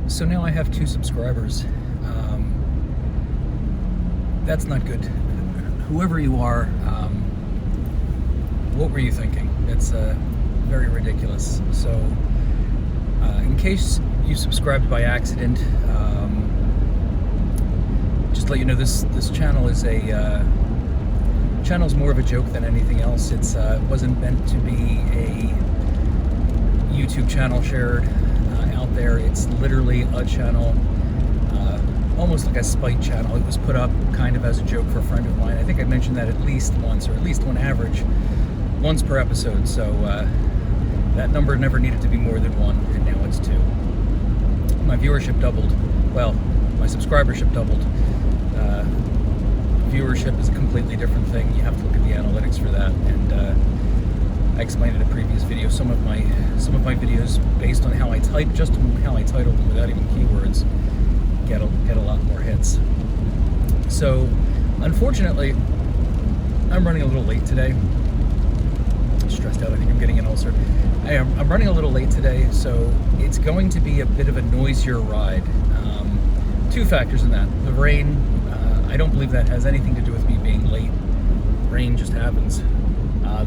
So now I have 2 subscribers. That's not good. Whoever you are, what were you thinking? It's very ridiculous. So, in case you subscribed by accident, just to let you know, this channel is channel's more of a joke than anything else. It wasn't meant to be a YouTube channel shared out there. It's literally a channel, almost like a spite channel. It was put up kind of as a joke for a friend of mine. I think I mentioned that at least once, or at least on average, once per episode. So that number never needed to be more than 1, and now it's 2. My viewership doubled. Well, my subscribership doubled. Viewership is a completely different thing. You have to look at the analytics for that, and I explained in a previous video. Some of my videos, based on how I type, just how I title them without even keywords, get a lot more hits. So, unfortunately, I'm running a little late today. I'm stressed out. I think I'm getting an ulcer. I'm running a little late today, so it's going to be a bit of a noisier ride. 2 factors in that: the rain. I don't believe that has anything to do with me being late. Rain just happens.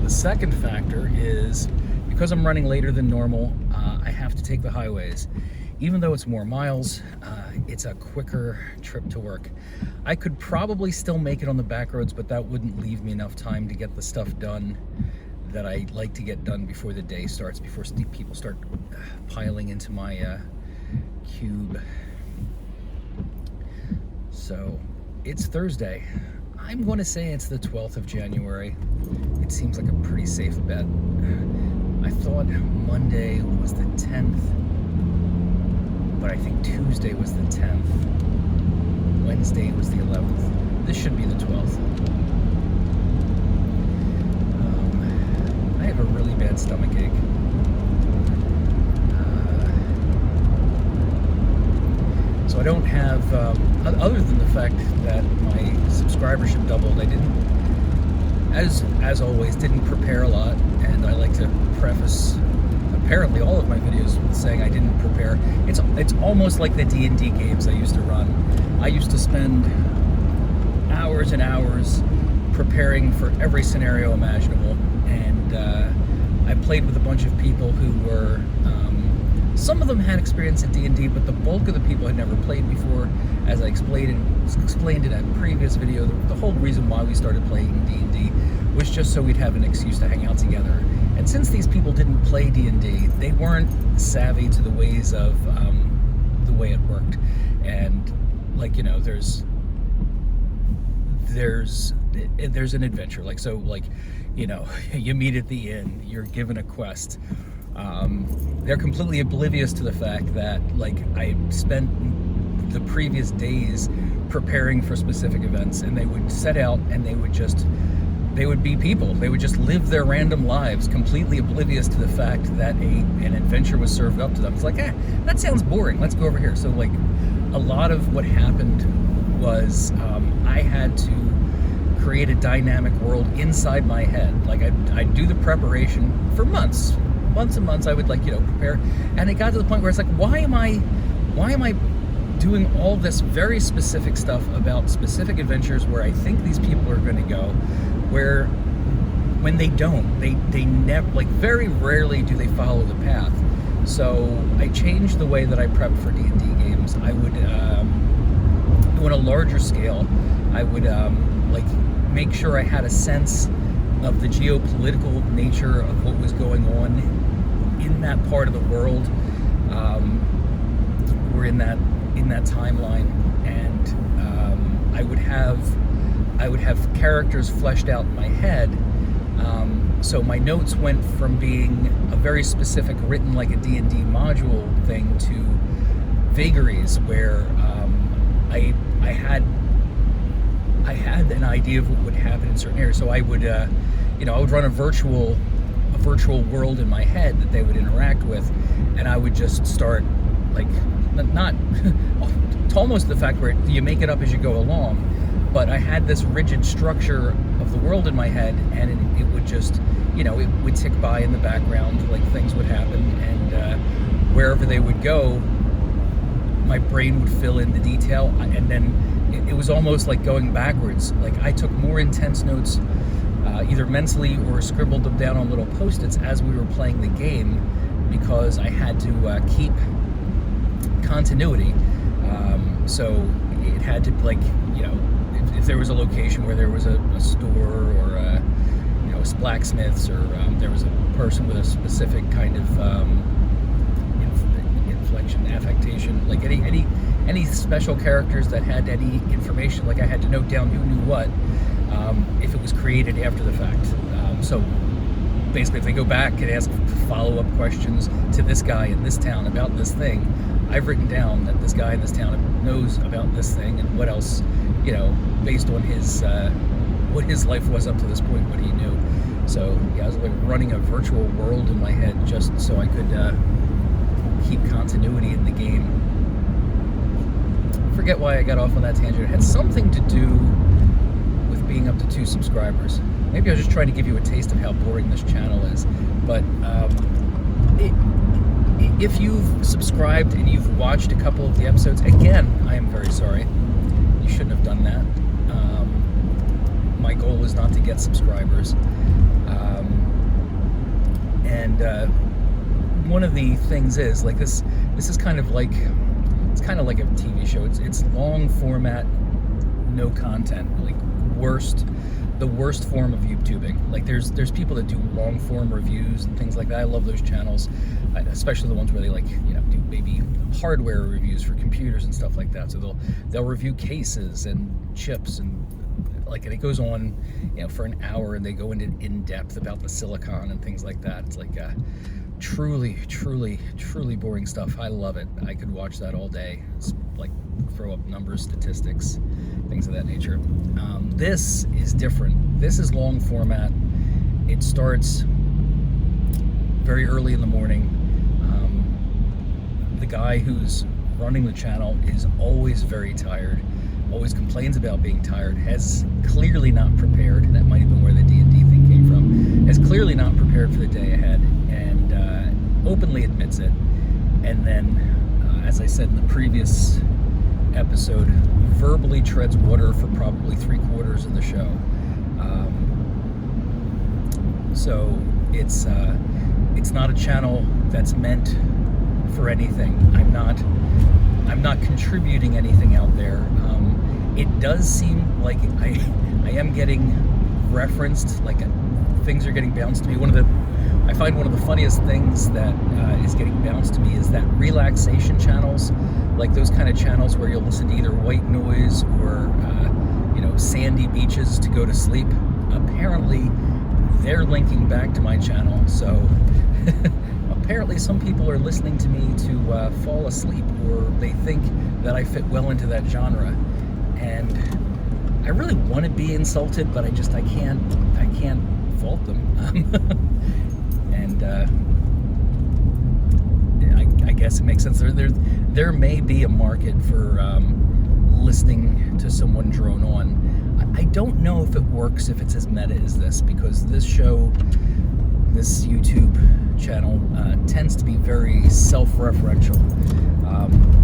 The second factor is, because I'm running later than normal, I have to take the highways. Even though it's more miles, it's a quicker trip to work. I could probably still make it on the back roads, but that wouldn't leave me enough time to get the stuff done that I like to get done before the day starts, before people start piling into my cube. So, it's Thursday. I'm going to say it's the 12th of January. It seems like a pretty safe bet. I thought Monday was the 10th, but I think Tuesday was the 10th. Wednesday was the 11th. This should be the 12th. I have a really bad stomach ache. So I don't have, other than the fact that my subscribership doubled, I didn't, as always, didn't prepare a lot, and I like to preface apparently all of my videos with saying I didn't prepare. It's almost like the D&D games I used to run. I used to spend hours and hours preparing for every scenario imaginable, and I played with a bunch of people who were, some of them had experience at D&D, but the bulk of the people had never played before. As I explained in a previous video, the whole reason why we started playing D&D was just so we'd have an excuse to hang out together. And since these people didn't play D&D, they weren't savvy to the ways of the way it worked. And, like, you know, there's an adventure. Like, so, like, you know, you meet at the inn, you're given a quest. They're completely oblivious to the fact that, like, I spent the previous days preparing for specific events, and they would set out and they would be people. They would just live their random lives, completely oblivious to the fact that an adventure was served up to them. It's like, that sounds boring. Let's go over here. So, like, a lot of what happened was I had to create a dynamic world inside my head. Like, I'd do the preparation for months and months. I would, like, you know, prepare, and it got to the point where it's like, why am I doing all this very specific stuff about specific adventures where I think these people are going to go, where when they don't, they never, like, very rarely do they follow the path. So I changed the way that I prepped for D&D games. I would, on a larger scale, I would like, make sure I had a sense of the geopolitical nature of what was going on in that part of the world, or in that timeline, and I would have characters fleshed out in my head. So my notes went from being a very specific, written like a D&D module thing, to vagaries where I had an idea of what would happen in certain areas. So I would, you know, I would run a virtual world in my head that they would interact with, and I would just start, like, not to almost the fact where you make it up as you go along, but I had this rigid structure of the world in my head, and it would just, you know, it would tick by in the background, like things would happen, and wherever they would go, my brain would fill in the detail, and then it was almost like going backwards. Like I took more intense notes, either mentally or scribbled them down on little Post-its as we were playing the game, because I had to keep continuity. So it had to, like, you know, if there was a location where there was a store or a, you know, a blacksmith's, or there was a person with a specific kind of inflection, affectation, like any special characters that had any information, like I had to note down who knew what, if it was created after the fact. So basically, if they go back and ask follow-up questions to this guy in this town about this thing, I've written down that this guy in this town knows about this thing, and what else, you know, based on his what his life was up to this point, what he knew. So yeah, I was like running a virtual world in my head just so I could keep continuity in the game. I forget why I got off on that tangent. It had something to do with being up to 2 subscribers. Maybe I was just trying to give you a taste of how boring this channel is. But if you've subscribed and you've watched a couple of the episodes, again, I am very sorry. You shouldn't have done that. My goal is not to get subscribers. One of the things is, like, this is kind of like, it's kind of like a TV show. It's long format, no content, like the worst form of YouTubing. Like there's people that do long form reviews and things like that. I love those channels, especially the ones where they, like, you know, do maybe hardware reviews for computers and stuff like that. So they'll review cases and chips, and like, and it goes on, you know, for an hour, and they go into in depth about the silicon and things like that. It's like truly boring stuff. I love it. I could watch that all day. It's like throw up numbers, statistics, things of that nature. This is different. This is long format. It starts very early in the morning. The guy who's running the channel is always very tired, always complains about being tired, has clearly not prepared. That might have been where the D&D thing came from. Has clearly not prepared for the day ahead, and openly admits it. And then, as I said in the previous episode, verbally treads water for probably 3/4 of the show. So it's not a channel that's meant for anything. I'm not contributing anything out there. It does seem like I am getting referenced, like things are getting bounced to me. I find one of the funniest things that is getting bounced to me is that relaxation channels, like those kind of channels where you'll listen to either white noise or you know, sandy beaches to go to sleep. Apparently, they're linking back to my channel, so apparently some people are listening to me to fall asleep, or they think that I fit well into that genre. And I really want to be insulted, but I can't fault them. And I guess it makes sense. There may be a market for listening to someone drone on. I don't know if it works if it's as meta as this, because this show, this YouTube channel, tends to be very self-referential.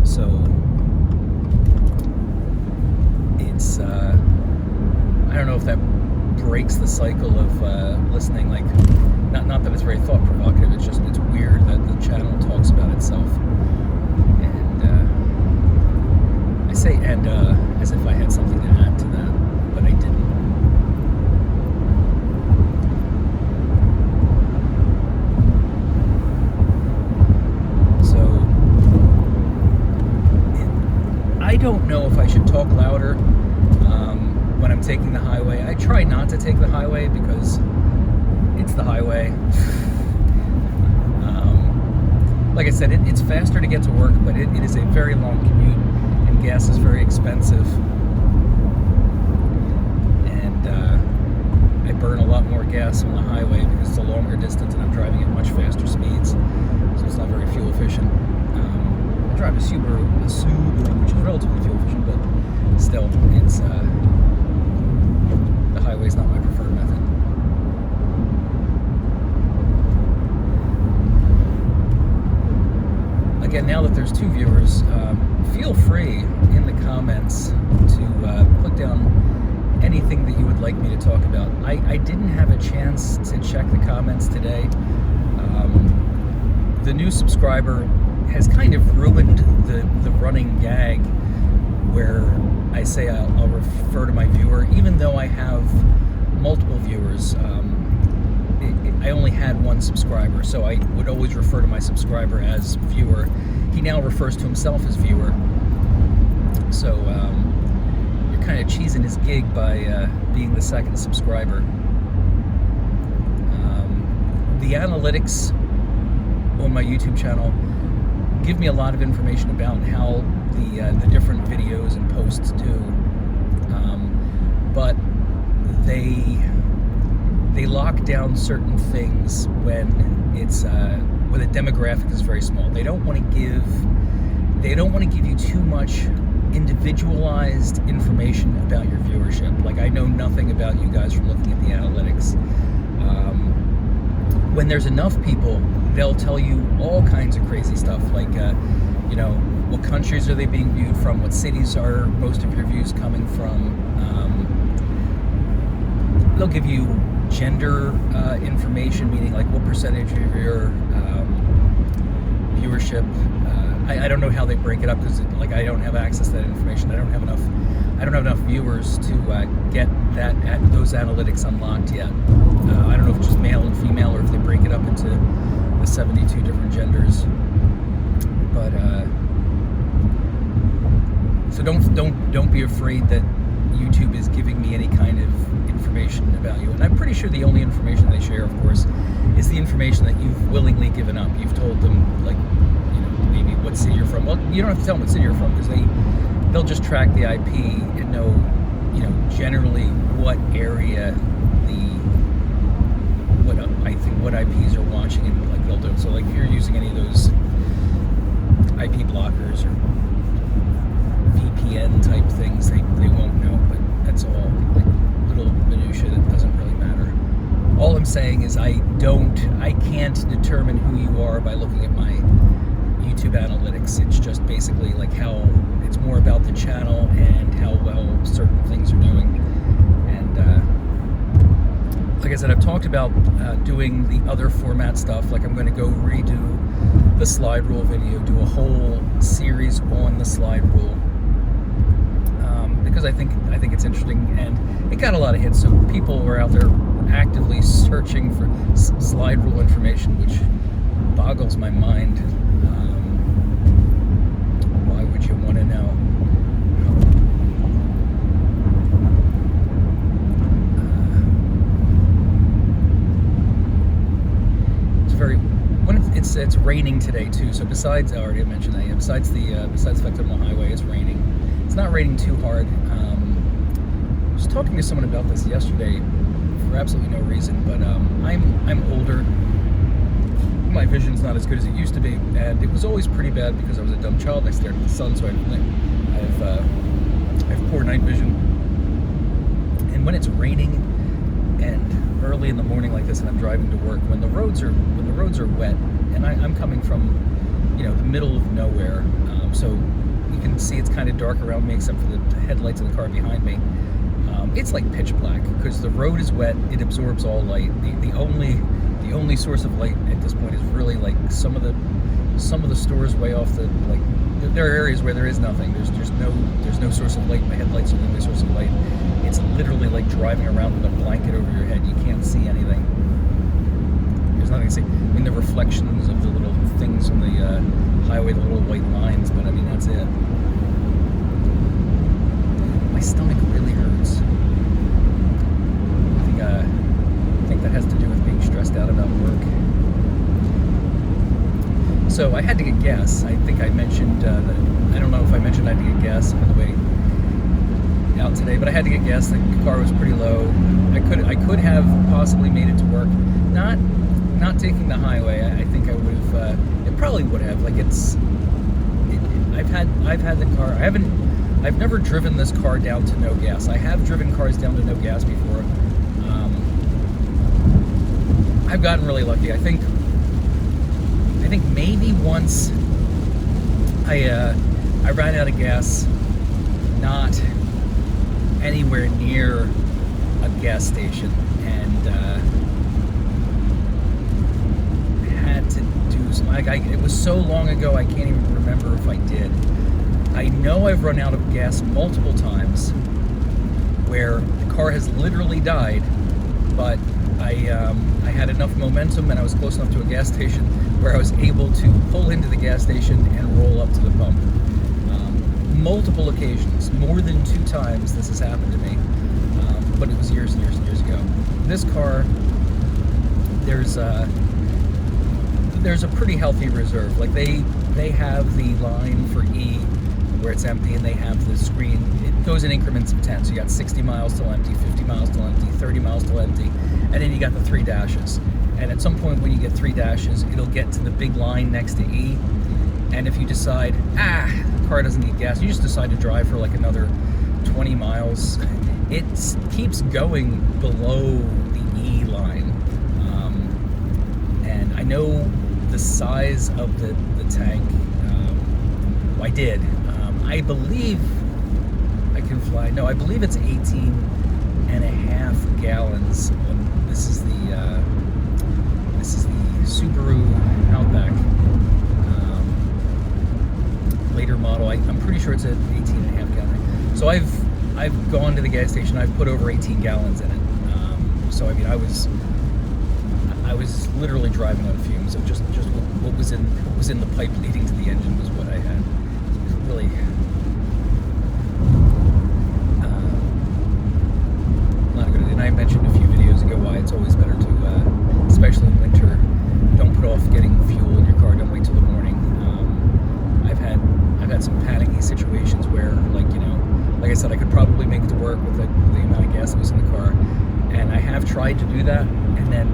So it's I don't know if that breaks the cycle of listening. Like, not that it's very thought provocative. It's just, it's weird that the channel talks about itself. And I say "and" as if I had something to add to that, but I didn't. So I don't know if I should talk louder when I'm taking the highway. I try not to take the highway because it's the highway. Like I said, it's faster to get to work, but it is a very long commute, and gas is very expensive. And I burn a lot more gas on the highway because it's a longer distance and I'm driving at much faster speeds, so it's not very fuel efficient. I drive a Subaru, which is relatively fuel efficient, but still, it's the highway's not my preferred method. Again, now that there's 2 viewers, feel free in the comments to put down anything that you would like me to talk about. I didn't have a chance to check the comments today. The new subscriber has kind of ruined the running gag where I say I'll refer to my viewer, even though I have multiple viewers. I only had one subscriber, so I would always refer to my subscriber as viewer. He now refers to himself as viewer. So you're kind of cheesing his gig by being the second subscriber. The analytics on my YouTube channel give me a lot of information about how the different videos and posts do, but they lock down certain things when the demographic is very small. They don't want to give you too much individualized information about your viewership. Like, I know nothing about you guys from looking at the analytics. When there's enough people, they'll tell you all kinds of crazy stuff, like what countries are they being viewed from, what cities are most of your views coming from. They'll give you gender information, meaning like what percentage of your viewership. I don't know how they break it up, because I don't have access to that information. I don't have enough viewers to get those analytics unlocked yet. I don't know if it's just male and female, or if they break it up into the 72 different genders. But so don't be afraid that YouTube is giving me any kind of information about you. And I'm pretty sure the only information they share, of course, is the information that you've willingly given up. You've told them, maybe what city you're from. Well, you don't have to tell them what city you're from, because they'll just track the IP and know, generally what area what IPs are watching, and they'll do. So if you're using any of those IP blockers or VPN type things, they won't know, but that's all little minutia that doesn't really matter. All I'm saying is I can't determine who you are by looking at my YouTube analytics. It's just basically how it's more about the channel and how well certain things are doing. And like I said, I've talked about doing the other format stuff. I'm going to go redo the slide rule video, do a whole series on the slide rule, because I think it's interesting, and it got a lot of hits. So people were out there actively searching for slide rule information, which boggles my mind. Why would you want to know? It's raining today too. So besides, I already mentioned that. Yeah, besides the fact I'm on the highway, it's raining. It's not raining too hard. I was talking to someone about this yesterday for absolutely no reason, but I'm older. My vision's not as good as it used to be, and it was always pretty bad because I was a dumb child and I stared at the sun. So I have poor night vision. And when it's raining and early in the morning like this, and I'm driving to work, when the roads are wet, and I'm coming from the middle of nowhere, so you can see it's kind of dark around me except for the headlights of the car behind me. It's like pitch black because the road is wet. It absorbs all light. The only source of light at this point is really some of the stores way off the there are areas where there is nothing. There's no source of light. My headlights are the only source of light. It's literally like driving around with a blanket over your head. You can't see anything. There's nothing to see. The reflections of the little things on the highway, the little white lines, but that's it. My stomach really hurts. I think that has to do with being stressed out about work. So I had to get gas. I think I mentioned that. I don't know if I mentioned I had to get gas on the way out today, but I had to get gas. The car was pretty low. I could have possibly made it to work. Not taking the highway. I think I would have. It probably would have. I've had the car. I've never driven this car down to no gas. I have driven cars down to no gas before. I've gotten really lucky. I think maybe once I I ran out of gas, not anywhere near a gas station, and had to do some. It was so long ago, I can't even remember if I did. I know I've run out of gas multiple times, where the car has literally died, but I had enough momentum and I was close enough to a gas station where I was able to pull into the gas station and roll up to the pump. Multiple occasions, more than 2 times this has happened to me, but it was years and years and years ago. This car, there's a pretty healthy reserve. Like they have the line for E where it's empty, and they have the screen. It goes in increments of 10. So you got 60 miles till empty, 50 miles till empty, 30 miles till empty, and then you got the 3 dashes. And at some point when you get 3 dashes, it'll get to the big line next to E. And if you decide, the car doesn't need gas, you just decide to drive for like another 20 miles, it keeps going below the E line. And I know the size of the tank. I did. I believe I can fly. No, I believe it's 18.5 gallons. This is the Subaru Outback, later model. I'm pretty sure it's an 18.5 gallon. So I've gone to the gas station. I've put over 18 gallons in it. So I mean, I was literally driving on fumes of just what was in the pipe leading to the engine was what I had. It was really not good. And I mentioned a few videos ago why it's always better to, especially in winter, don't put off getting fuel in your car. Don't wait till the morning. I've had some panicky situations where, like I said, I could probably make it to work with the amount of gas that was in the car, and I have tried to do that, and then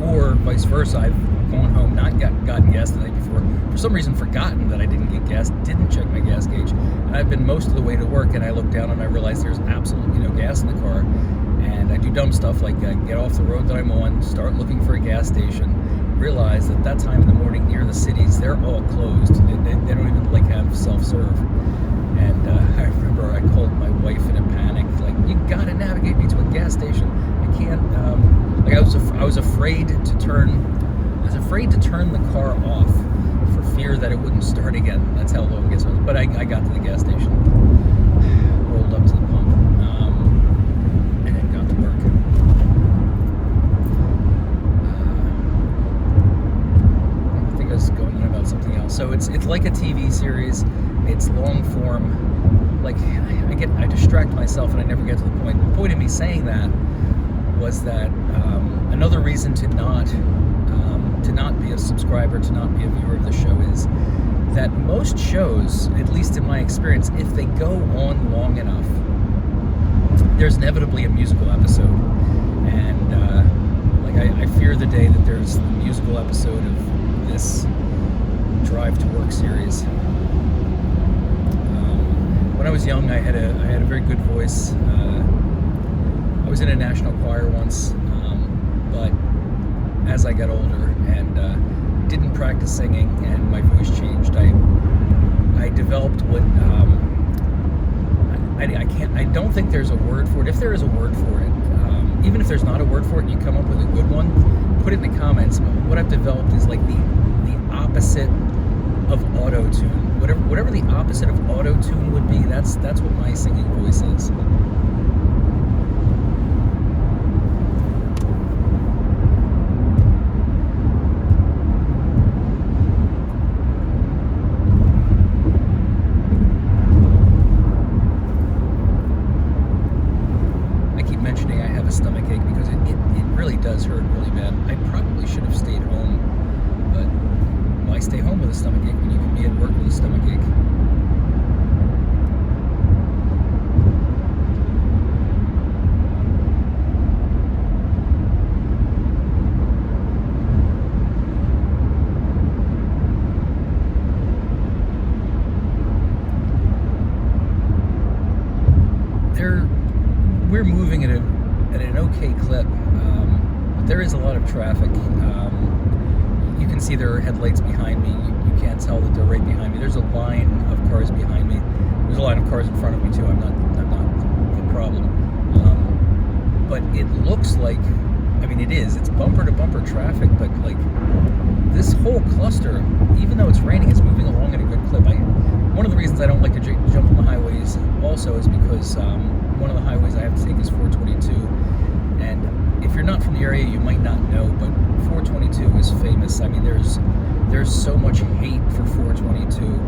or vice versa, I've gone home, not gotten gas the night before, for some reason forgotten that I didn't get gas, didn't check my gas gauge, and I've been most of the way to work, and I look down and I realize there's absolutely no gas in the car, and I do dumb stuff like get off the road that I'm on, start looking for a gas station, realize that time in the morning near the cities, they're all closed. They don't even have self-serve. And I remember I called my wife in a panic, you gotta navigate me to a gas station. I can't. I was afraid to turn. I was afraid to turn the car off for fear that it wouldn't start again. That's how low it gets. But I got to the gas station, rolled up to the pump, and then got to work. I think I was going on about something else. So it's like a TV series. It's long form. I distract myself and I never get to the point. The point of me saying that was that another reason to not be a subscriber, to not be a viewer of the show, is that most shows, at least in my experience, if they go on long enough, there's inevitably a musical episode. And I fear the day that there's a musical episode of this Drive to Work series. When I was young, I had a very good voice. I was in a national choir once, but as I got older and didn't practice singing, and my voice changed, I developed what I don't think there's a word for it. If there is a word for it, even if there's not a word for it, and you come up with a good one, put it in the comments. What I've developed is the opposite of auto-tune. Whatever the opposite of auto-tune would be, that's what my singing voice is. I keep mentioning I have a stomach ache because it really does hurt really bad. I probably should have stayed home, but why stay home with a stomach ache when you can be at work with a stomach ache? We're moving at an okay clip, but there is a lot of traffic. You can see there are headlights behind me. You can't tell that they're right behind me. There's a line of cars behind me. There's a line of cars in front of me too. I'm not the problem. But it looks like, I mean, it is. It's bumper to bumper traffic, but like this whole cluster, even though it's raining, is moving along at a good clip. One of the reasons I don't like to jump on the highways also is because one of the highways I have to take is 422, and if you're not from the area, you might not know, but 422 is famous. I mean, there's so much hate for 422.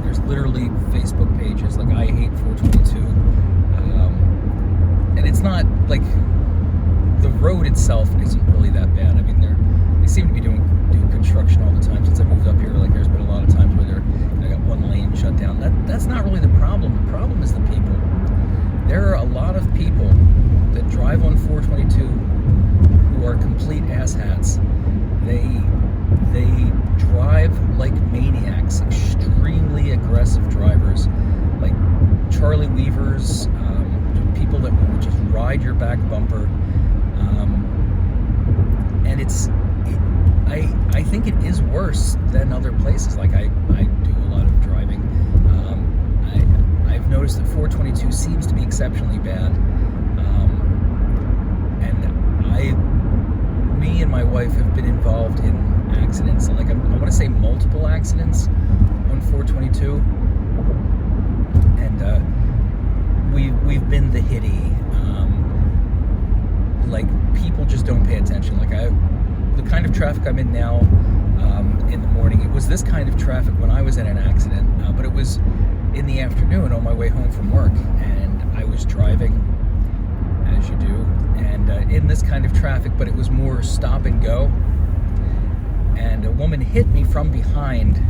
There's literally Facebook pages like I hate 422, and it's not like the road itself isn't really that bad. I mean, they seem to be doing construction all the time since I moved up here. Like, there's been a lot of times where they got one lane shut down. That's not really the problem. The problem is the people. There are a lot of people that drive on 422 who are complete asshats. They drive like maniacs, extremely aggressive drivers, like Charlie Weavers, people that will just ride your back bumper. And I think it is worse than other places. Like I do a lot of driving. I've noticed that 422 seems to be exceptionally bad. And me and my wife have been involved in accidents, like I want to say multiple accidents on 422. And we've been the hitty. Like, people just don't pay attention. Like the kind of traffic I'm in now, in the morning, it was this kind of traffic when I was in an accident, but it was in the afternoon on my way home from work, and I was driving, as you do, and in this kind of traffic, but it was more stop and go, and a woman hit me from behind,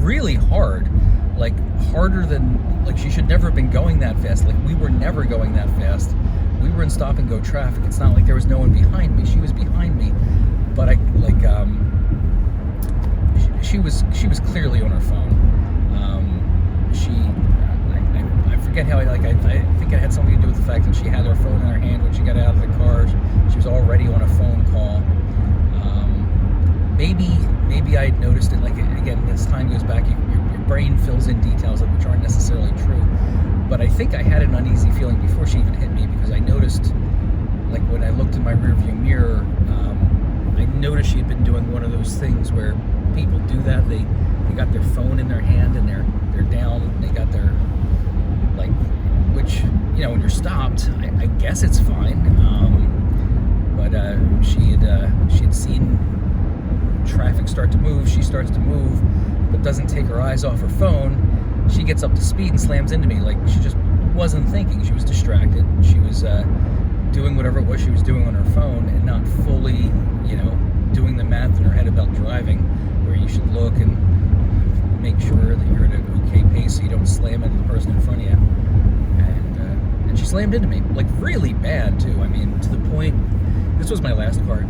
really hard, like harder than, like she should never have been going that fast. Like, we were never going that fast. We were in stop and go traffic. It's not like there was no one behind me. She was behind me, but she was clearly on her phone. I forget how I think it had something to do with the fact that she had her phone in her hand when she got out of the car. She was already on a phone call. Maybe I had noticed it. Like, again, as time goes back, your brain fills in details which aren't necessarily true. But I think I had an uneasy feeling before she even hit me, because I noticed, like, when I looked in my rearview mirror, I noticed she had been doing one of those things where people do that. They got their phone in their hand and they're down. They got their, like, which, you know, when you're stopped, I guess it's fine. But she had seen traffic start to move. She starts to move, but doesn't take her eyes off her phone. She gets up to speed and slams into me. Like, she just wasn't thinking. She was distracted. She was doing whatever it was she was doing on her phone, and not fully, you know, doing the math in her head about driving, where you should look and make sure that you're at an okay pace so you don't slam into the person in front of you. And she slammed into me, like, really bad too. I mean, to the point, this was my last car,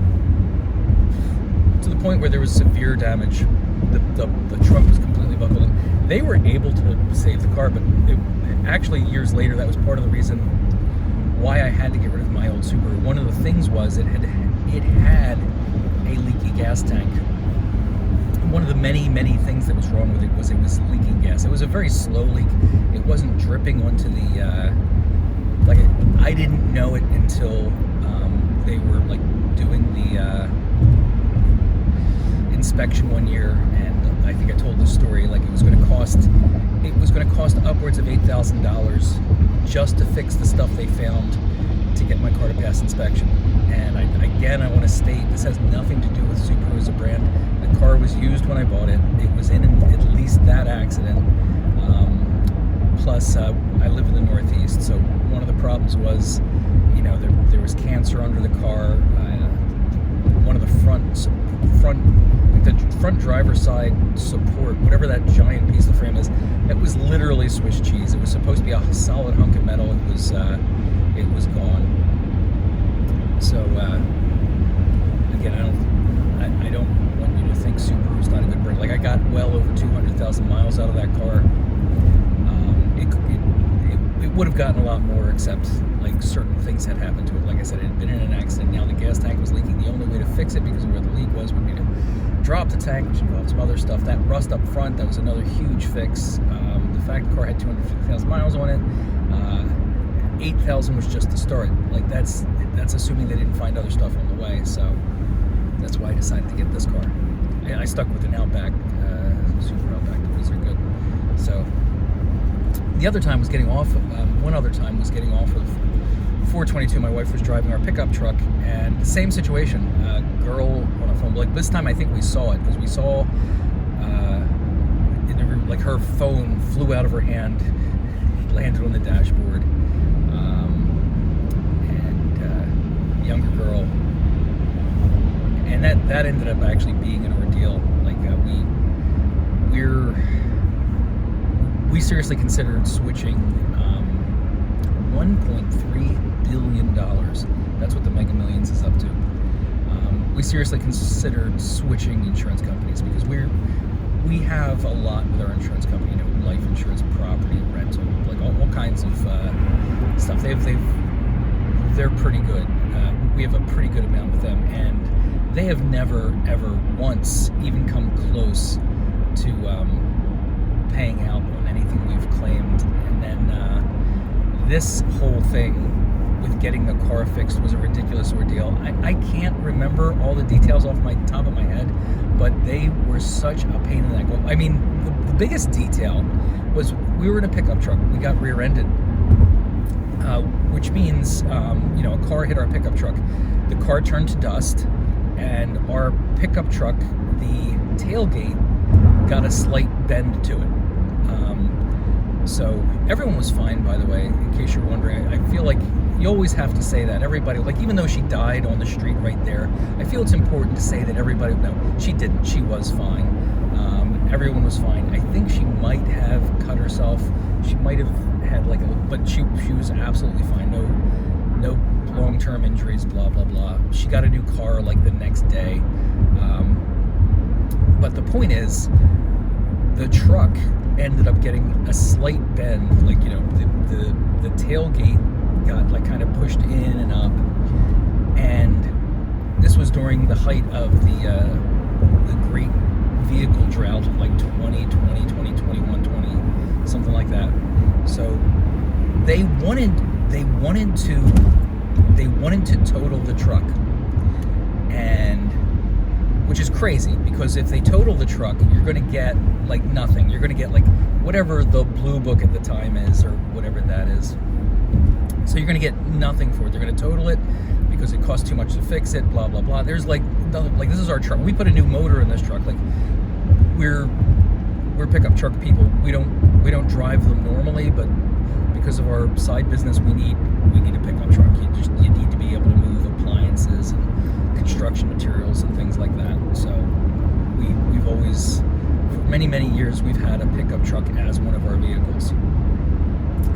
to the point where there was severe damage. The trunk was completely buckled in. They were able to save the car, but actually years later, that was part of the reason why I had to get rid of my old Subaru. One of the things was it had a leaky gas tank. One of the many things that was wrong with it was leaking gas. It was a very slow leak. It wasn't dripping onto the I didn't know it until they were, like, doing the inspection one year, and I think I told the story, like, it was going to cost upwards of $8,000 just to fix the stuff they found to get my car to pass inspection. And I want to state, this has nothing to do with Subaru as a brand. The car was used when I bought it. It was in at least that accident. Plus, I live in the Northeast, so one of the problems was, you know, there was cancer under the car. One of the front driver's side support, whatever that giant piece of frame is, it was literally Swiss cheese. It was supposed to be a solid hunk of metal. It was gone. So again, I don't want you to think Subaru's not a good brand. Like, I got well over 200,000 miles out of that car. It would have gotten a lot more, except like certain things had happened to it. Like I said, it had been in an accident. Now the gas tank was leaking. The only way to fix it, because of where the leak was, would be to drop the tank, which involved some other stuff. That rust up front, that was another huge fix. The fact the car had 250,000 miles on it, 8,000 was just the start. Like that's assuming they didn't find other stuff on the way. So that's why I decided to get this car. I stuck with an Outback, Super Outback, because they're good. So the other time was getting off. One other time was getting off of 422. My wife was driving our pickup truck, and same situation. Girl on a phone. Like this time, I think we saw it because we saw like her phone flew out of her hand, landed on the dashboard, and younger girl, and that ended up actually being an ordeal. Like we seriously considered switching $1.3 billion. That's what the Mega Millions is up to. We seriously considered switching insurance companies because we have a lot with our insurance company. You know, life insurance, property, rental, like all kinds of stuff. They're pretty good. We have a pretty good amount with them, and they have never ever once even come close to paying out on anything we've claimed. And then this whole thing with getting the car fixed was a ridiculous ordeal. I can't remember all the details off my top of my head, but they were such a pain in the neck. I mean, the biggest detail was we were in a pickup truck. We got rear-ended, which means a car hit our pickup truck. The car turned to dust, and our pickup truck, the tailgate, got a slight bend to it. So everyone was fine, by the way, in case you're wondering. I feel like you always have to say that. Everybody, like even though she died on the street right there, I feel it's important to say that everybody, no, she didn't. She was fine. Everyone was fine. I think she might have cut herself. She might have had but she was absolutely fine. No long-term injuries, blah, blah, blah. She got a new car like the next day. But the point is, the truck ended up getting a slight bend, the tailgate got kind of pushed in and up, and this was during the height of the great vehicle drought, like 2020, 2021, 20, something like that. So they wanted to total the truck, and which is crazy, because if they total the truck, you're going to get nothing. You're going to get whatever the blue book at the time is, or whatever that is. So you're going to get nothing for it. They're going to total it because it costs too much to fix it, blah, blah, blah. There's this is our truck. We put a new motor in this truck. We're pickup truck people. We don't drive them normally, but because of our side business, we need a pickup truck. You need to be able to move appliances and construction materials and things like that. So we've always, for many years, we've had a pickup truck as one of our vehicles.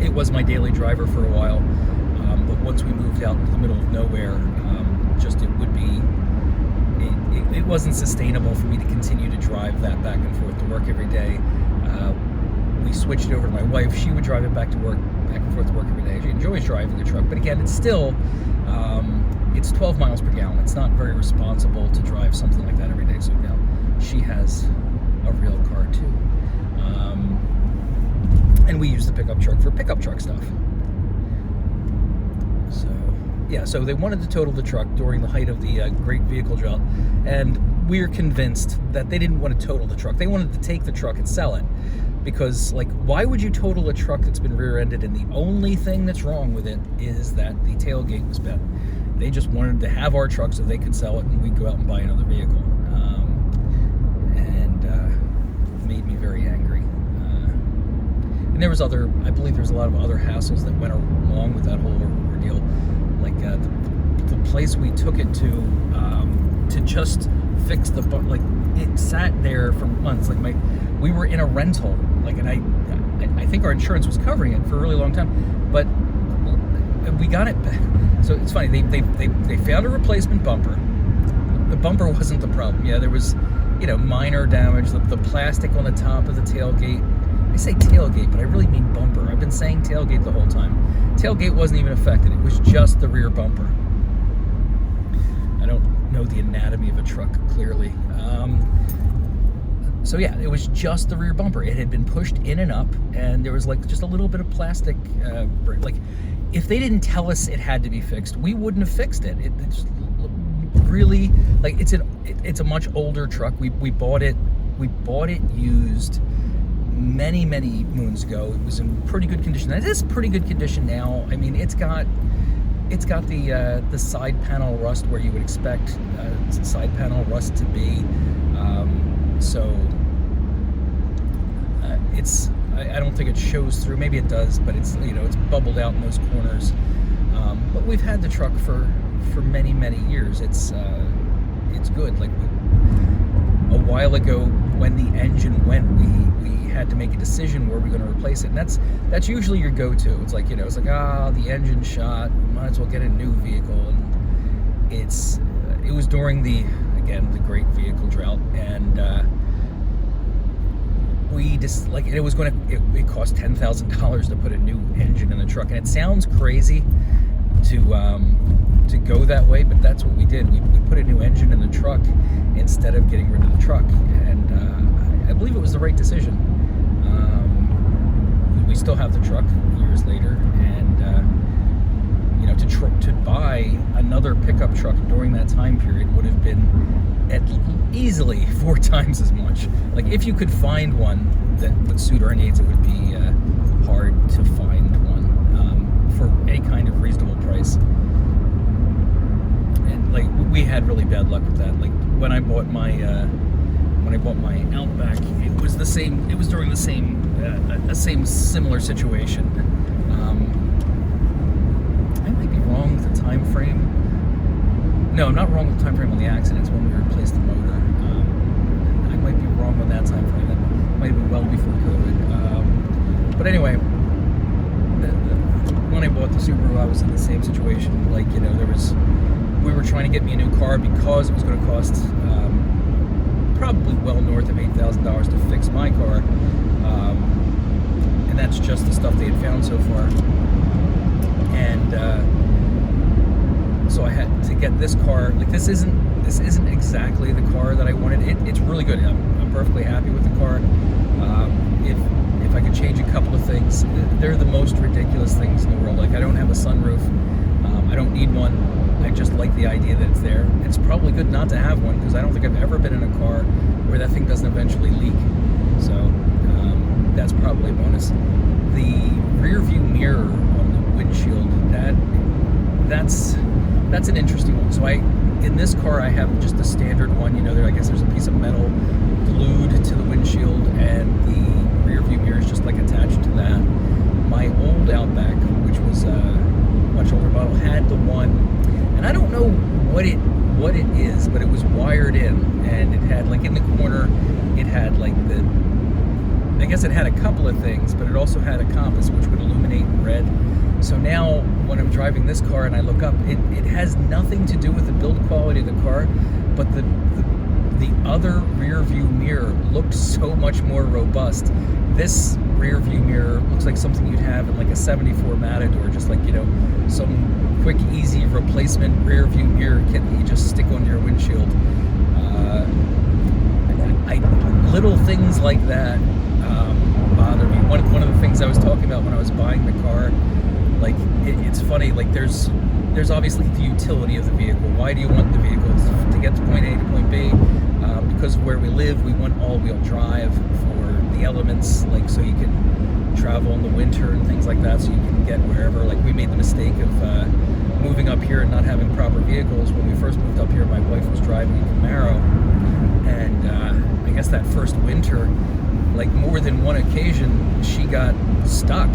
It was my daily driver for a while, but once we moved out into the middle of nowhere, it wasn't sustainable for me to continue to drive that back and forth to work every day. We switched it over to my wife. She would drive it back and forth to work every day. She enjoys driving the truck, but again, it's still it's 12 miles per gallon. It's not very responsible to drive something like that every day. So now she has a real car too. And we use the pickup truck for pickup truck stuff. So, yeah, so they wanted to total the truck during the height of the great vehicle drought, and we're convinced that they didn't want to total the truck. They wanted to take the truck and sell it, because, why would you total a truck that's been rear-ended and the only thing that's wrong with it is that the tailgate was bent? They just wanted to have our truck so they could sell it and we'd go out and buy another vehicle. Made me very angry. And there was I believe there was a lot of other hassles that went along with that whole ordeal. The place we took it to just fix the it sat there for months. We were in a rental, and I think our insurance was covering it for a really long time, but we got it back. So it's funny, they found a replacement bumper. The bumper wasn't the problem. Yeah, there was minor damage. The plastic on the top of the tailgate I say tailgate, but I really mean bumper. I've been saying tailgate the whole time. Tailgate wasn't even affected. It was just the rear bumper. I don't know the anatomy of a truck clearly. So yeah, it was just the rear bumper. It had been pushed in and up, and there was like just a little bit of plastic. Like, if they didn't tell us it had to be fixed, we wouldn't have fixed it. It's really, like, it's a much older truck. We bought it used many moons ago. It was in pretty good condition. It is pretty good condition now. I mean, it's got the side panel rust where you would expect side panel rust to be. I don't think it shows through. Maybe it does, but it's it's bubbled out in those corners. But we've had the truck for many years. It's good. Like, a while ago, when the engine went, we had to make a decision where we're going to replace it, and that's usually your go-to. It's like, it's like, the engine shot, might as well get a new vehicle. And it was during the great vehicle drought, and we just, like, it cost $10,000 to put a new engine in the truck. And it sounds crazy to go that way, but that's what we did. We put a new engine in the truck instead of getting rid of the truck, and I believe it was the right decision. We still have the truck years later, and to buy another pickup truck during that time period would have been at easily 4 times as much. Like, if you could find one that would suit our needs, it would be hard to find one for any kind of reasonable price. And, like, we had really bad luck with that. Like, when I bought my Outback, it was the same. It was during the same similar situation. I might be wrong with the time frame. No, I'm not wrong with the time frame on the accident. It's when we replaced the motor. I might be wrong on that time frame. That might have been well before COVID. But anyway, when I bought the Subaru, I was in the same situation. Like, we were trying to get me a new car because it was going to cost probably well north of $8,000 to fix my car. And that's just the stuff they had found so far. And so I had to get this car. Like, this isn't exactly the car that I wanted. It's really good. I'm perfectly happy with the car. If I could change a couple of things, they're the most ridiculous things in the world. Like, I don't have a sunroof. I don't need one. I just like the idea that it's there. It's probably good not to have one, because I don't think I've ever been in a car where that thing doesn't eventually leak. So that's probably a bonus. The rear view mirror on the windshield, that's an interesting one. So in this car, I have just a standard one. I guess there's a piece of metal glued to the windshield, and the rear view mirror is just like attached to that. My old Outback, which was a much older model, had the one, and I don't know what it is, but it was wired in, and it had, like, in the corner, it had, like, I guess it had a couple of things, but it also had a compass which would illuminate in red. So now when I'm driving this car and I look up, it has nothing to do with the build quality of the car, but the other rear view mirror looked so much more robust. This rear view mirror looks like something you'd have in, like, a 74 Matador, just like, some quick, easy replacement rear view mirror kit that you just stick onto your windshield. Little things like that bother me. One of the things I was talking about when I was buying the car, like, it's funny, like, there's obviously the utility of the vehicle. Why do you want the vehicle? It's to get to point A to point B. Because of where we live, we want all-wheel drive for the elements, like, so you can travel in the winter and things like that, so you can get wherever. Like, we made the mistake of moving up here and not having proper vehicles. When we first moved up here, my wife was driving a Camaro, and I guess that first winter, like, more than one occasion, she got stuck.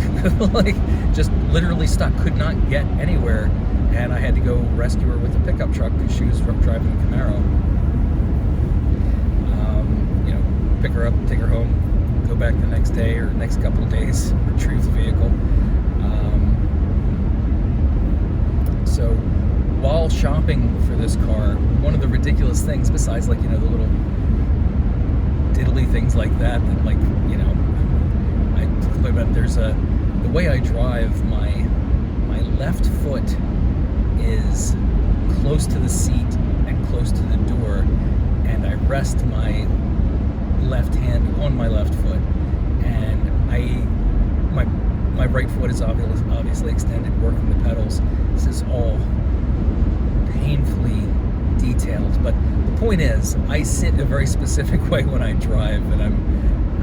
Like, just literally stuck, could not get anywhere, and I had to go rescue her with a pickup truck because she was driving a Camaro. Pick her up, take her home, go back the next day or next couple of days, retrieve the vehicle. So while shopping for this car, one of the ridiculous things, besides, like, the little diddly things like that, like, quick about it. The way I drive, my left foot is close to the seat and close to the door, and I rest my left hand on my left foot, and my right foot is obviously extended, working the pedals. This is all painfully detailed, but the point is, I sit a very specific way when I drive, and I'm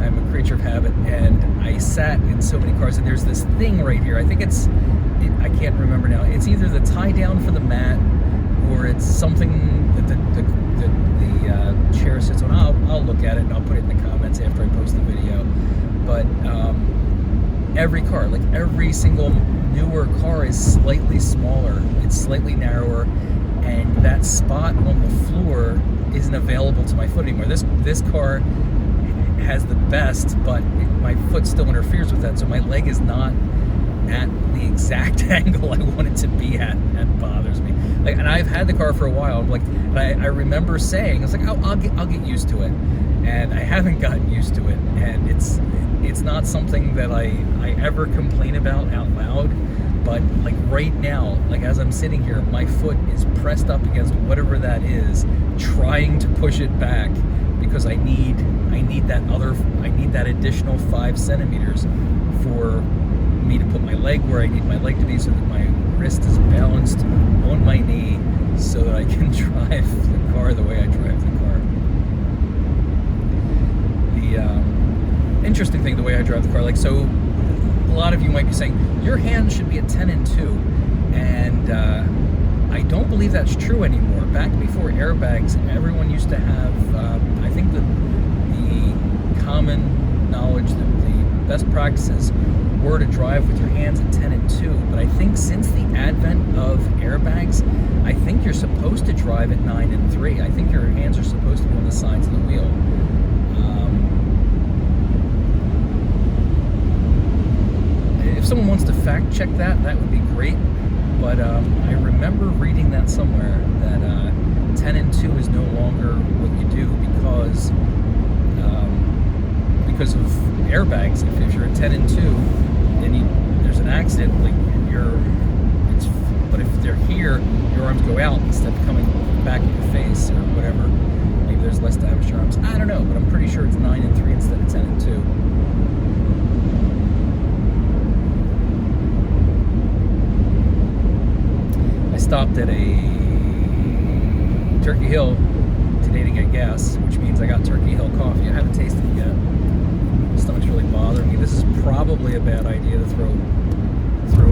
a creature of habit, and I sat in so many cars, and there's this thing right here. I think I can't remember now. It's either the tie down for the mat, or it's something that the chair sits on. I'll look at it and I'll put it in the comments after I post the video. But every car, like every single newer car, is slightly smaller. It's slightly narrower, and that spot on the floor isn't available to my foot anymore. This car has the best, but my foot still interferes with that, so my leg is not at the exact angle I want it to be at. That bothers me. Like, and I've had the car for a while. Like, I remember saying, I was like, I'll get used to it, and I haven't gotten used to it. And it's not something that I ever complain about out loud. But like right now, like as I'm sitting here, my foot is pressed up against whatever that is, trying to push it back, because I need that additional 5 centimeters for me to put my leg where I need my leg to be, so that my wrist is balanced on my knee, so that I can drive the car the way I drive the car. The interesting thing, the way I drive the car, like, so a lot of you might be saying your hands should be at 10 and 2, and I don't believe that's true anymore. Back before airbags, everyone used to have, I think the common knowledge, that the best practices were to drive with your hands at 10 and 2, but I think since the advent of airbags, I think you're supposed to drive at 9 and 3. I think your hands are supposed to be on the sides of the wheel. If someone wants to fact check that would be great, but I remember reading that somewhere, that 10 and 2 is no longer what you do, because of airbags. If you're at 10 and 2, then there's an accident, like but if they're here, your arms go out instead of coming back in your face or whatever. Maybe there's less damage to your arms. I don't know, but I'm pretty sure it's 9 and 3 instead of 10 and 2. I stopped at a Turkey Hill today to get gas, which means I got Turkey Hill coffee. I haven't tasted it yet. My stomach's really bothering me. This is probably a bad idea to throw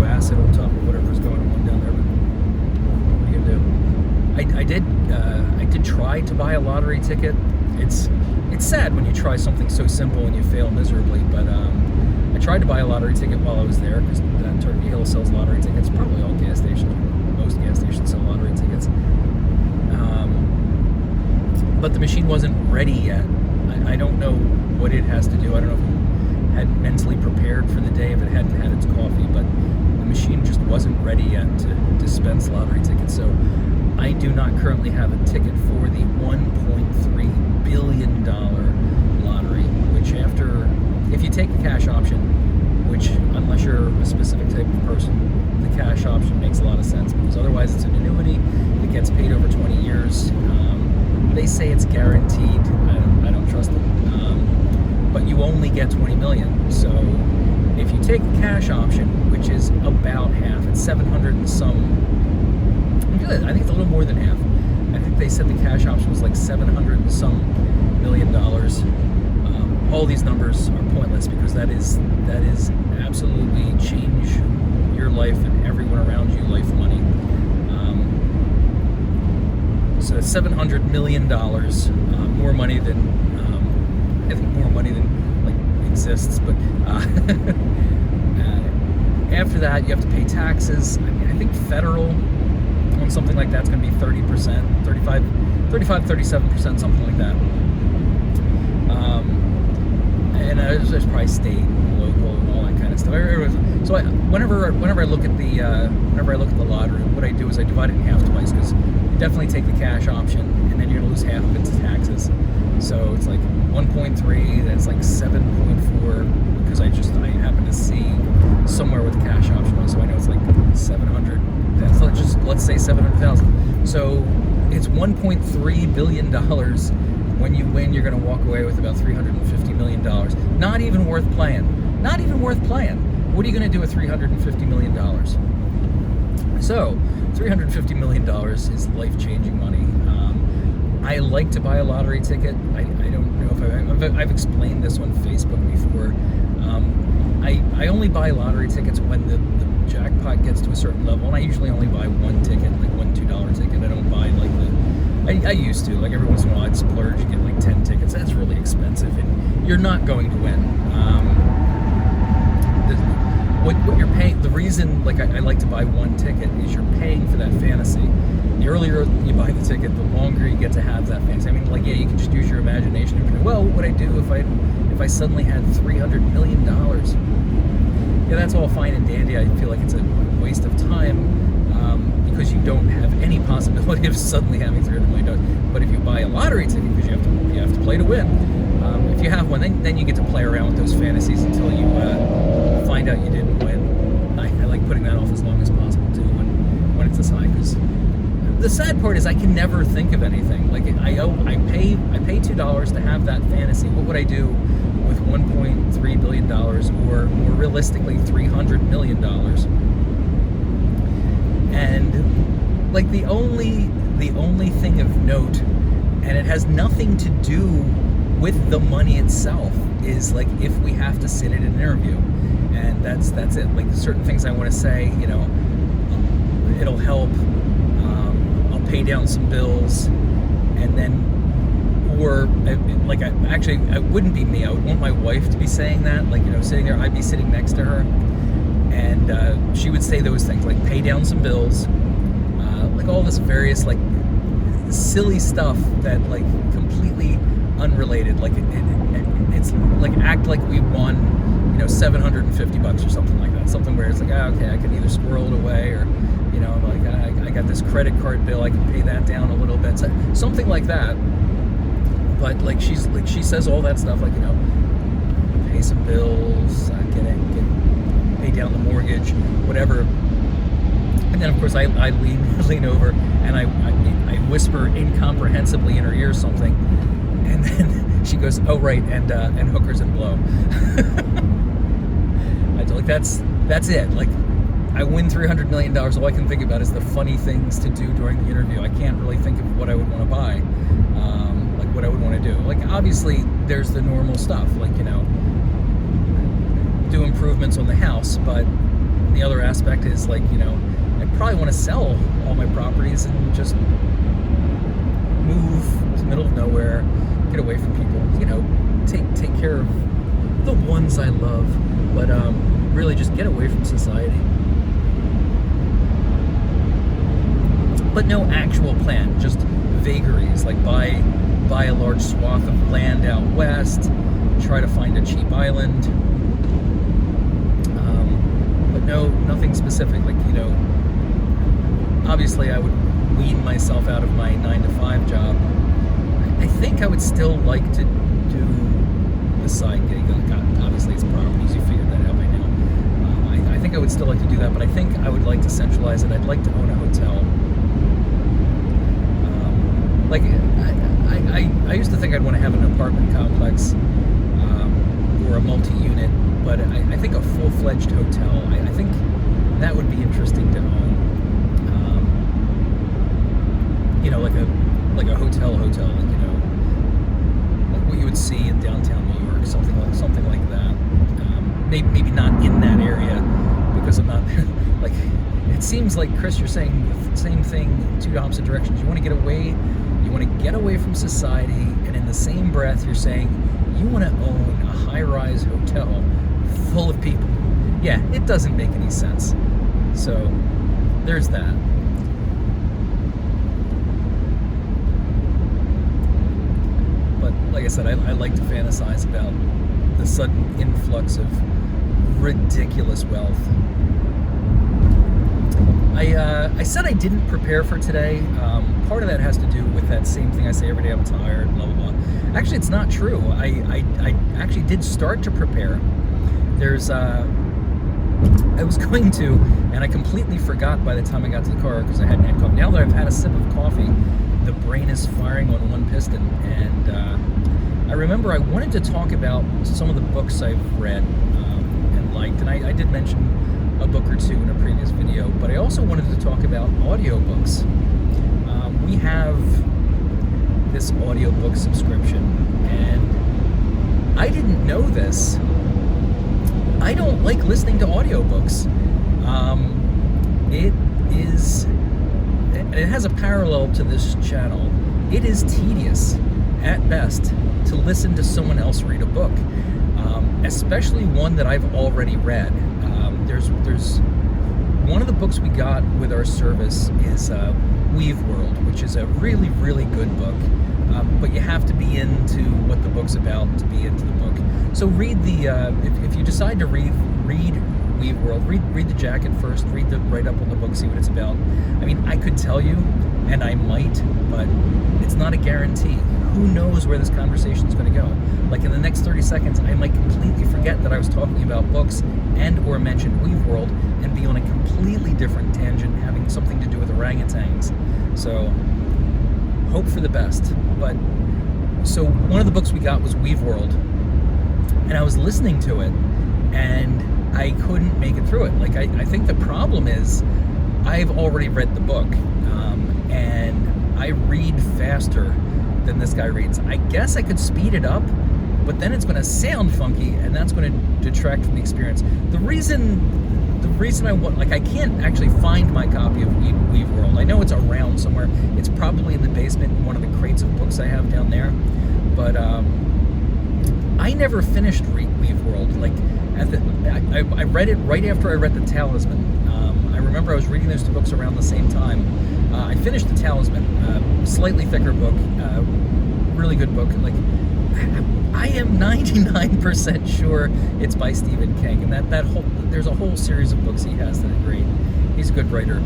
acid on top of whatever's going on down there, but what are you gonna do? I did try to buy a lottery ticket. It's sad when you try something so simple and you fail miserably, but I tried to buy a lottery ticket while I was there, because Turkey Hill sells lottery tickets. Probably all gas stations, most gas stations sell lottery tickets. But the machine wasn't ready yet. I don't know what it has to do. I don't know if it had mentally prepared for the day, if it hadn't had its coffee, but the machine just wasn't ready yet to dispense lottery tickets. So I do not currently have a ticket for the $1.3 billion lottery, which if you take the cash option, which unless you're a specific type of person, the cash option makes a lot of sense, because otherwise it's an annuity that gets paid over 20 years. They say it's guaranteed. I don't trust it. But you only get 20 million. So if you take the cash option, which is about half, it's 700 and some. I think it's a little more than half. I think they said the cash option was like 700 and some $1 million. All these numbers are pointless, because that is absolutely change your life and everyone around you life money. So it's $700 million, more money than I think more money than like exists. But after that, you have to pay taxes. I mean, I think federal on something like that's going to be 30%, 35, 37%, something like that. And there's probably state, and local, and all that kind of stuff. So whenever I look at the lottery, what I do is I divide it in half twice, because you definitely take the cash option, and then you're gonna lose half of it to taxes. So it's like $1 1.3, that's like 7.4, because I happen to see somewhere with a cash option on, so I know it's like 700. Let's say 700,000. So it's 1.3 billion dollars. When you win, you're going to walk away with about $350 million. Not even worth playing. Not even worth playing. What are you going to do with $350 million? So, $350 million is life-changing money. I like to buy a lottery ticket. I don't know if I've explained this on Facebook before. I only buy lottery tickets when the jackpot gets to a certain level, and I usually only buy one ticket, like one $2 ticket. I don't buy like I used to, like every once in a while I'd splurge and get like 10 tickets. That's really expensive, and you're not going to win. What you're paying, the reason like I like to buy one ticket is you're paying for that fantasy. The earlier you buy the ticket, the longer you get to have that fantasy. I mean, like, yeah, you can just use your imagination and think, well, what would I do if I suddenly had $300 million? Yeah, that's all fine and dandy. I feel like it's a waste of time because you don't have any possibility of suddenly having $300 million. But if you buy a lottery ticket, because you have to play to win, if you have one, then you get to play around with those fantasies until you find out you didn't win. I like putting that off as long as possible too when it's this high, because the sad part is I can never think of anything. Like I pay $2 to have that fantasy. What would I do with $1.3 billion, or more realistically, $300 million? And like the only thing of note, and it has nothing to do with the money itself, is like if we have to sit in an interview, and that's it. Like certain things I want to say, you know, it'll help. I'll pay down some bills, and then, or like it wouldn't be me. I would want my wife to be saying that, like, you know, sitting there. I'd be sitting next to her, and she would say those things like pay down some bills, like all this various like silly stuff that like completely unrelated. Like it's like act like we won, you know, $750 or something like that. Something where it's like, okay, I can either squirrel it away, or, you know, like I got this credit card bill, I can pay that down a little bit, so, something like that. But like she says all that stuff, like, you know, pay some bills, pay down the mortgage, whatever. And then of course I lean over and I whisper incomprehensibly in her ear something, and then she goes, "Oh right, and hookers and blow." Like that's it. Like I win $300 million. All I can think about is the funny things to do during the interview. I can't really think of what I would want to buy, like what I would want to do. Like obviously there's the normal stuff, like, you know, do improvements on the house. But the other aspect is like, you know, I probably want to sell all my properties and just move to the middle of nowhere, get away from people, you know, take care of the ones I love, but really just get away from society. But no actual plan, just vagaries, like buy a large swath of land out west, try to find a cheap island, but nothing specific. Like, you know, obviously I would wean myself out of my 9-to-5 job. I think I would still like to do the side gig. Like, obviously it's properties, you figured that out by now. I think I would still like to do that, but I think I would like to centralize it. I'd like to own a hotel. Like I used to think I'd want to have an apartment complex, or a multi-unit, but I think a full-fledged hotel, I think that would be interesting to own. You know, like a hotel, like, you know, like what you would see in downtown New York, something like that. Maybe not in that area, because I'm not like, it seems like, Chris, you're saying the same thing in two opposite directions. You want to get away from society, and in the same breath you're saying you want to own a high-rise hotel full of people. Yeah, it doesn't make any sense. So there's that. But like I said, I like to fantasize about the sudden influx of ridiculous wealth. I said I didn't prepare for today. Part of that has to do with that same thing I say every day: I'm tired, blah, blah, blah. Actually, it's not true. I actually did start to prepare. There's I was going to, and I completely forgot by the time I got to the car because I hadn't had coffee. Now that I've had a sip of coffee, the brain is firing on one piston. And I remember I wanted to talk about some of the books I've read and liked. And I did mention a book or two in a previous video, but I also wanted to talk about audiobooks. We have this audiobook subscription, and I didn't know this. I don't like listening to audiobooks. It has a parallel to this channel. It is tedious at best to listen to someone else read a book, especially one that I've already read. There's one of the books we got with our service is Weave World, which is a really, really good book. But you have to be into what the book's about to be into the book. So read the, if you decide to read Weave World, read the jacket first, read the write-up on the book, see what it's about. I mean, I could tell you, and I might, but it's not a guarantee. Who knows where this conversation is going to go? Like in the next 30 seconds, I might completely forget that I was talking about books and or mentioned Weave World and be on a completely different tangent having something to do with orangutans. So hope for the best. But so one of the books we got was Weave World, and I was listening to it and I couldn't make it through it. Like I think the problem is I've already read the book, and I read faster than this guy reads. I guess I could speed it up, but then it's going to sound funky, and that's going to detract from the experience. The reason I want, like, I can't actually find my copy of Weave World. I know it's around somewhere. It's probably in the basement in one of the crates of books I have down there. But I never finished Weave World. Like, I read it right after I read The Talisman. I remember I was reading those two books around the same time. I finished The Talisman, slightly thicker book, really good book. Like, I am 99% sure it's by Stephen King, and there's a whole series of books he has that are great. He's a good writer.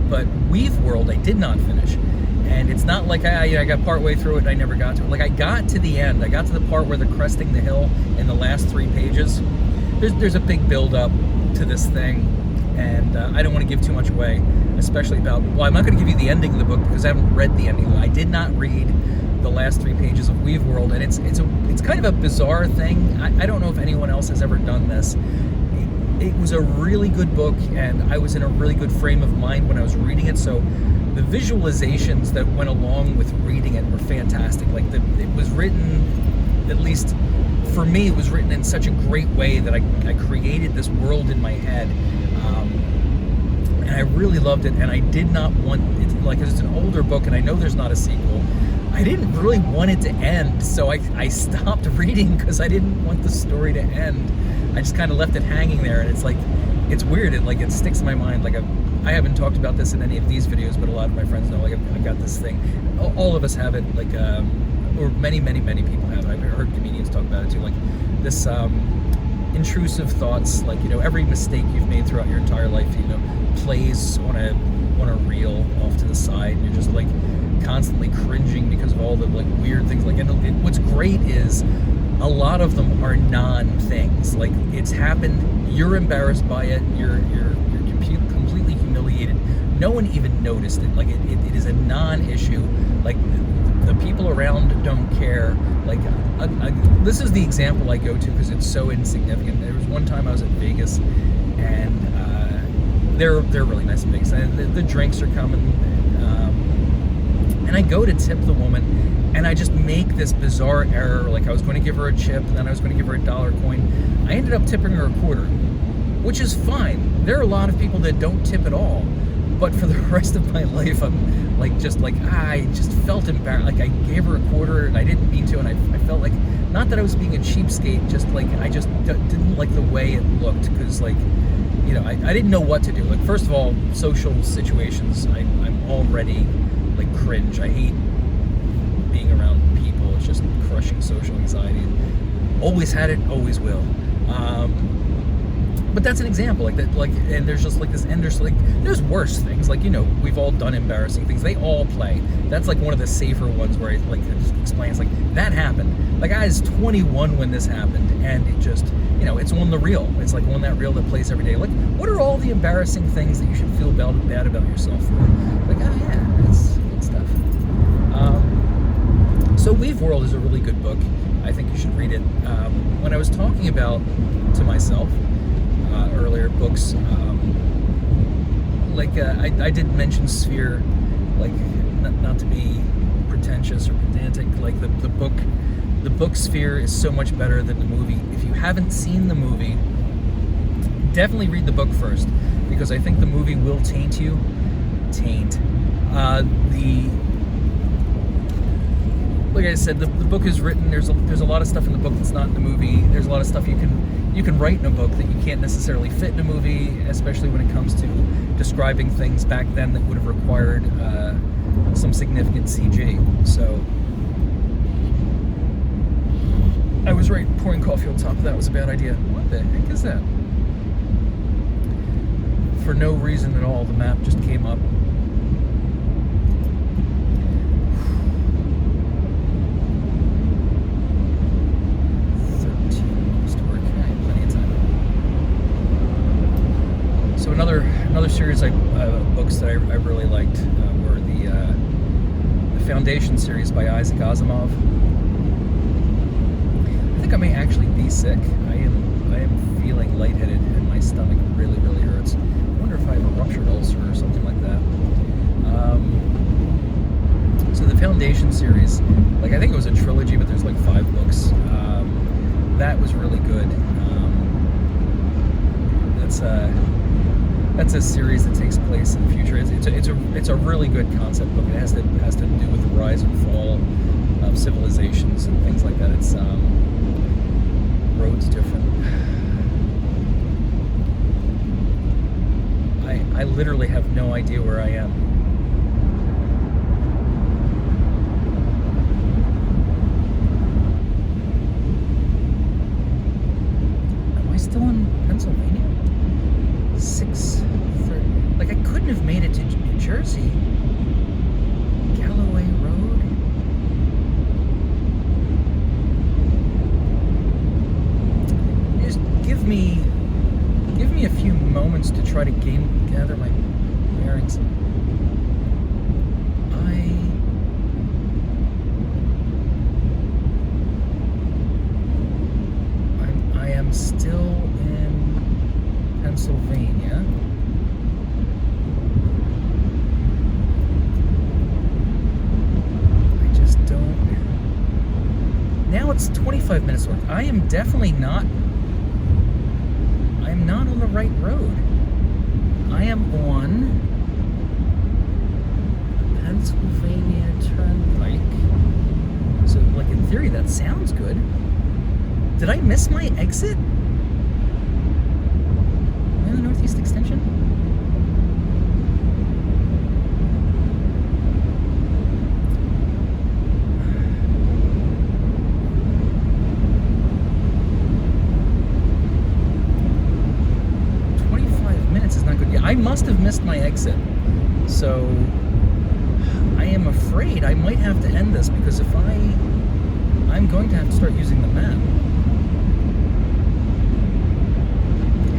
But Weave World I did not finish, and it's not like I got part way through it and I never got to it. Like, I got to the end. I got to the part where they're cresting the hill in the last 3 pages. There's a big build up to this thing, and I don't want to give too much away, especially about, well, I'm not going to give you the ending of the book because I haven't read the ending. I did not read the last 3 pages of Weave World, and it's kind of a bizarre thing. I don't know if anyone else has ever done this. It was a really good book, and I was in a really good frame of mind when I was reading it, so the visualizations that went along with reading it were fantastic. Like, it was written, at least for me, it was written in such a great way that I created this world in my head. And I really loved it, and I did not want it, like, it's an older book and I know there's not a sequel. I didn't really want it to end, so I stopped reading because I didn't want the story to end. I just kind of left it hanging there, and it's like, it's weird, it sticks in my mind. Like, I haven't talked about this in any of these videos, but a lot of my friends know, like, I've got this thing. All of us have it, like, or many people have it. I've heard comedians talk about it too, like this intrusive thoughts, like, every mistake you've made throughout your entire life, plays on a reel off to the side, and you're just like constantly cringing because of all the like weird things. Like, and what's great is a lot of them are non-things. Like, it's happened, you're embarrassed by it, you're completely humiliated, no one even noticed it. Like, it is a non-issue. Like, the people around don't care. Like, this is the example I go to because it's so insignificant. There was one time I was at Vegas, and they're really nice in Vegas. And the drinks are coming, and I go to tip the woman, and I just make this bizarre error. Like, I was going to give her a chip, then I was going to give her a $1 coin. I ended up tipping her a quarter, which is fine. There are a lot of people that don't tip at all. But for the rest of my life, I'm like, I just felt embarrassed. Like, I gave her a quarter and I didn't mean to, and I felt like, not that I was being a cheapskate, just like, I just didn't like the way it looked, because, like, I didn't know what to do. Like, first of all, social situations, I'm already, like, cringe. I hate being around people. It's just crushing social anxiety. Always had it, always will. but that's an example, like that, like, and there's just like this, and there's worse things, like, we've all done embarrassing things. They all play. That's like one of the safer ones where it just explains, like, that happened. Like, I was 21 when this happened, and it just, it's on the reel. It's like on that reel that plays every day. Like, what are all the embarrassing things that you should feel bad about yourself for? Like, oh yeah, that's good stuff. So Weave World is a really good book. I think you should read it. When I was talking about to myself earlier books, I did mention Sphere, like, not to be pretentious or pedantic, like the book Sphere is so much better than the movie. If you haven't seen the movie, definitely read the book first, because I think the movie will taint you. Like I said, the book is written. There's a lot of stuff in the book that's not in the movie. There's a lot of stuff you can write in a book that you can't necessarily fit in a movie, especially when it comes to describing things back then that would have required some significant CG. So I was right, pouring coffee on top of that was a bad idea. What the heck is that? For no reason at all, the map just came up. So another series of books that I really liked were the Foundation series by Isaac Asimov. I think I may actually be sick. I am feeling lightheaded and my stomach really, really hurts. I wonder if I have a ruptured ulcer or something like that. So the Foundation series, like, I think it was a trilogy, but there's like 5 books. That was really good. That's a series that takes place in the future. It's a really good concept book. It has to do with the rise and fall of civilizations and things like that. It's roads different. I literally have no idea where I am. Am I still in Pennsylvania? 6:30. Like, I couldn't have made it to New Jersey. Galloway Road. Just give me a few moments to try to gather my bearings. I am still in Pennsylvania. I just don't. Now it's 25 minutes worth. I am definitely not. I am not on the right road. I am on Pennsylvania Turnpike. So, like, in theory, that sounds good. Did I miss my exit? Am I on the Northeast Extension? I must have missed my exit, so I am afraid I might have to end this, because if I'm going to have to start using the map.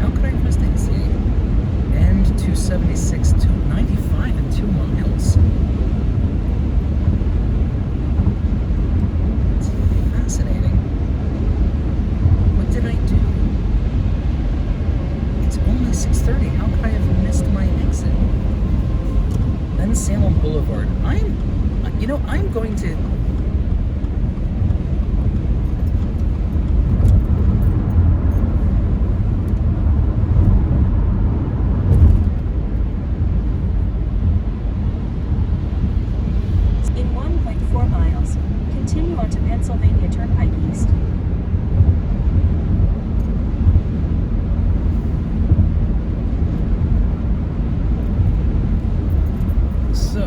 How could I have missed exit? End 276, 295 and 2 miles. It's fascinating. What did I do? It's only 6:30. How could I have missed my exit? Then Salem Boulevard. I'm going to. In 1.4 miles, continue onto Pennsylvania Turnpike East. So,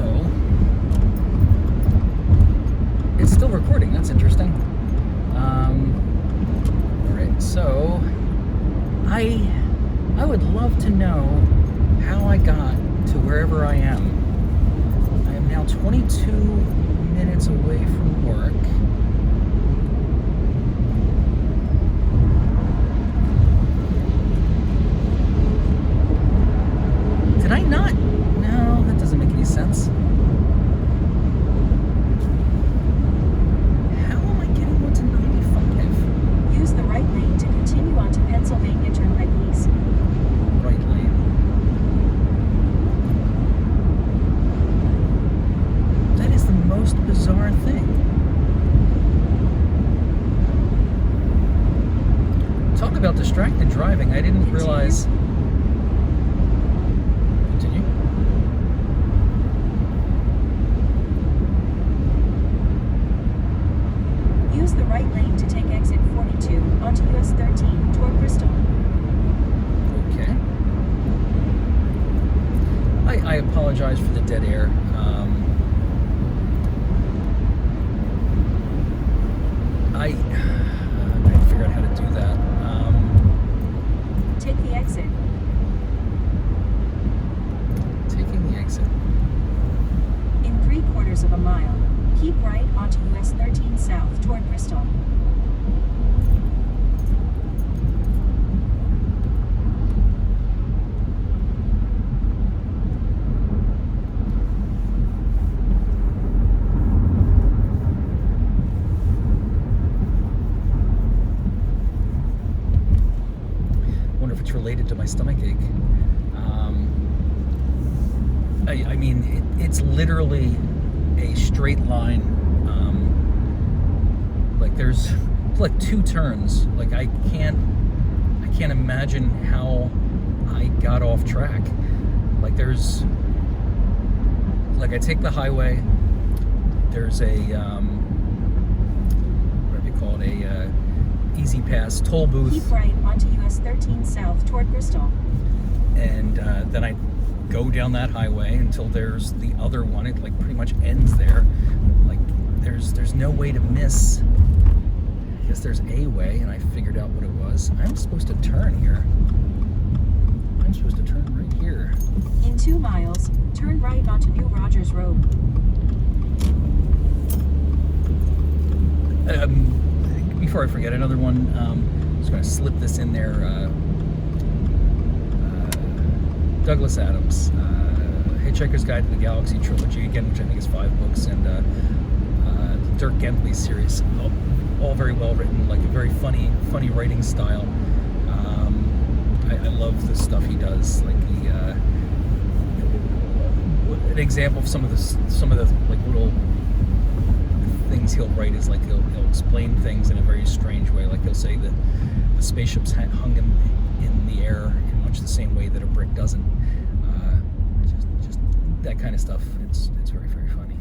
it's still recording. That's interesting. Alright, so I 2 minutes away from work. Did I not? No, that doesn't make any sense. How am I getting onto 95? Use the right lane to continue onto Pennsylvania Turnpike East. Right lane. That is the most bizarre thing. Talk about distracted driving. I didn't realize. Continue. Use the right lane to take exit 42 onto US 13 toward Bristol. Okay. I apologize for the dead air. I figured out how to do that. Take the exit. Taking the exit. In 3/4 of a mile, keep right onto US 13 south toward Bristol. Wonder if it's related to my stomach ache. I mean, it's literally a straight line. Like there's like 2 turns. Like I can't imagine how I got off track. Like there's, like I take the highway. There's a what do you call it? A Easy Pass toll booth. Keep right onto US 13 south toward Bristol. And then I go down that highway until there's the other one. It like pretty much ends there. Like there's no way to miss. I guess there's a way, and I figured out what it was. I'm supposed to turn here. I'm supposed to turn right here. In 2 miles, turn right onto New Rogers Road. Before I forget, another one. I'm just going to slip this in there. Douglas Adams, Hitchhiker's Guide to the Galaxy trilogy, again, which I think is 5 books, and the Dirk Gently series, all very well written, like a very funny writing style. I love the stuff he does. Like an example of some of the like little things he'll write is like he'll explain things in a very strange way. Like he'll say that the spaceships hung in the air in much the same way that a brick doesn't. Just that kind of stuff. It's very, very funny.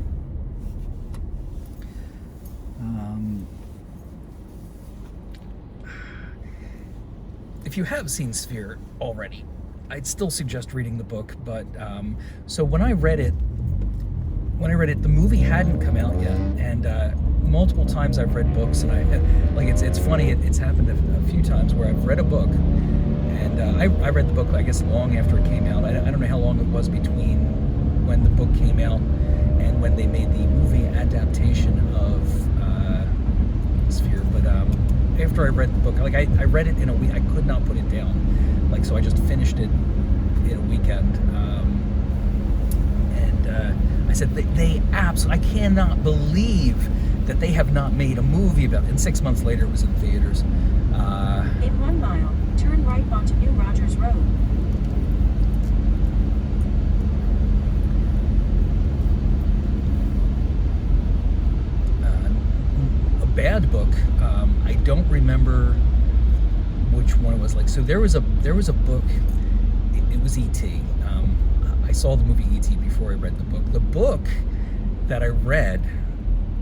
If you have seen Sphere already, I'd still suggest reading the book. But so when I read it, the movie hadn't come out yet, and multiple times I've read books, and it's funny. It's happened a few times where I've read a book, and I read the book, I guess, long after it came out. I don't know how long it was between when the book came out and when they made the movie adaptation of Sphere. But after I read the book, like I read it in a week. I could not put it down. Like so, I just finished it in a weekend. I said, they absolutely, I cannot believe that they have not made a movie about it. And 6 months later, it was in theaters. In 1 mile, turn right onto New Rogers Road. A bad book. I don't remember which one it was. Like, so there was a book. It was E.T. I saw the movie E.T. before I read the book. The book that I read,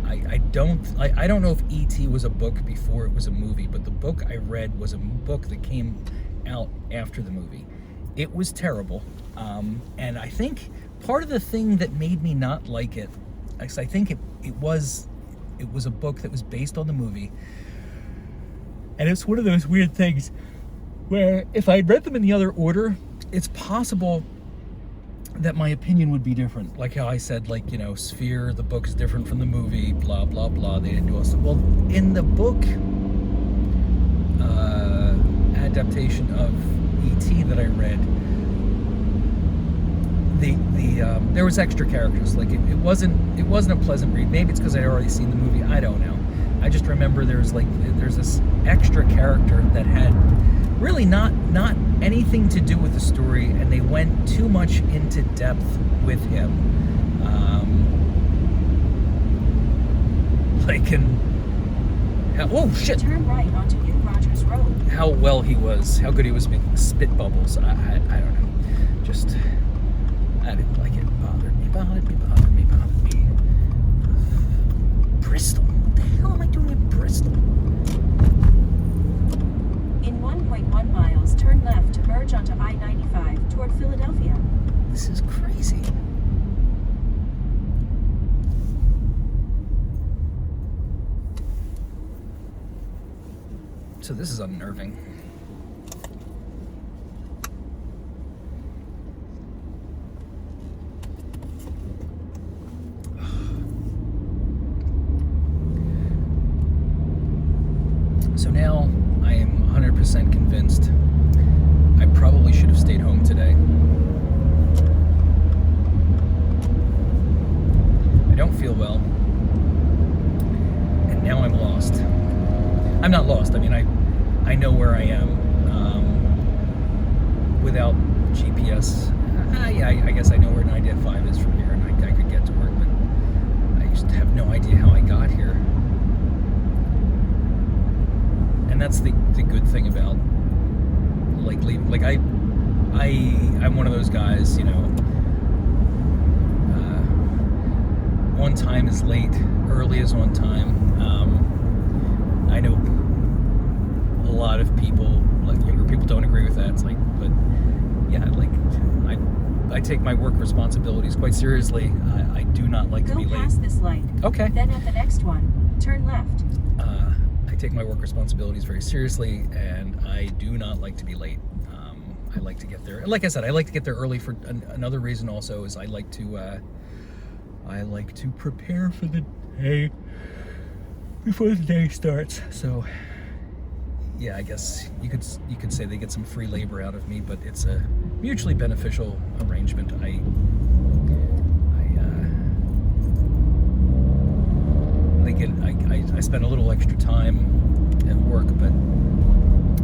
I don't know if E.T. was a book before it was a movie, but the book I read was a book that came out after the movie. It was terrible, and I think part of the thing that made me not like it, because I think it was a book that was based on the movie, and it's one of those weird things where if I read them in the other order, it's possible that my opinion would be different. Like how I said, like, you know, Sphere, the book is different from the movie, blah, blah, blah. They didn't do all stuff. Well, in the book adaptation of E.T. that I read, there was extra characters. Like it wasn't a pleasant read. Maybe it's because I'd already seen the movie. I don't know. I just remember there's this extra character that had really not anything to do with the story, and they went too much into depth with him. Oh shit! Turn right onto New Rogers Road. How good he was making spit bubbles. I don't know. Just, I didn't like it. Bothered me. Bristol. What the hell am I doing in Bristol? In 1.1 miles, turn left to merge onto I-95 toward Philadelphia. This is crazy. So this is unnerving. So now I am 100% convinced I probably should have stayed home today. I don't feel well. And now I'm lost. I'm not lost. I mean, I know where I am without GPS. I guess I know where 95 is from here, and I could get to work, but I just have no idea how I got here. And that's the good thing about like leaving. Like I'm one of those guys, you know. On time is late, early is on time. I know a lot of people, like younger people, don't agree with that. It's like, but yeah, like I take my work responsibilities quite seriously. I do not like to be late. Go past this light. Okay. Then at the next one, turn left. I take my work responsibilities very seriously, and I do not like to be late. I like to get there. Like I said, I like to get there early for another reason. Also, is I like to prepare for the day before the day starts. So yeah, I guess you could say they get some free labor out of me, but it's a mutually beneficial arrangement. I spend a little extra time at work, but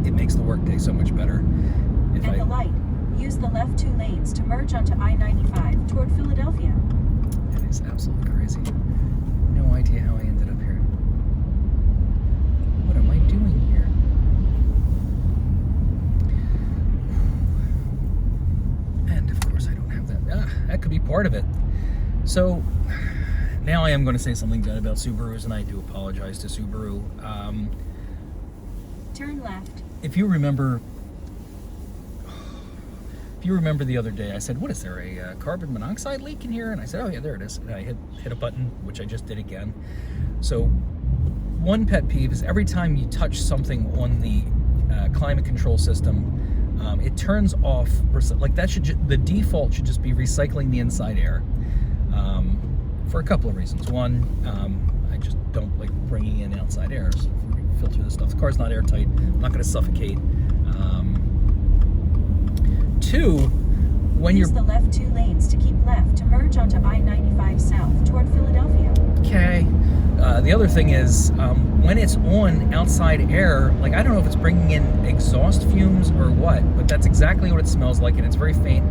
it makes the workday so much better. At the light, use the left 2 lanes to merge onto I-95 toward Philadelphia. It is absolutely crazy. No idea how I ended up here. What am I doing here? And of course I don't have that. That could be part of it. So now I am going to say something bad about Subarus, and I do apologize to Subaru. Turn left. If you remember the other day, I said, what is there, a carbon monoxide leak in here? And I said, oh yeah, there it is. And I hit a button, which I just did again. So one pet peeve is every time you touch something on the climate control system, it turns off, like that the default should just be recycling the inside air. For a couple of reasons. One, I just don't like bringing in outside air. So filter this stuff. The car's not airtight. I'm not going to suffocate. Two, when use the left 2 lanes to keep left to merge onto I-95 south toward Philadelphia. Okay. The other thing is, when it's on outside air, like I don't know if it's bringing in exhaust fumes or what, but that's exactly what it smells like, and it's very faint,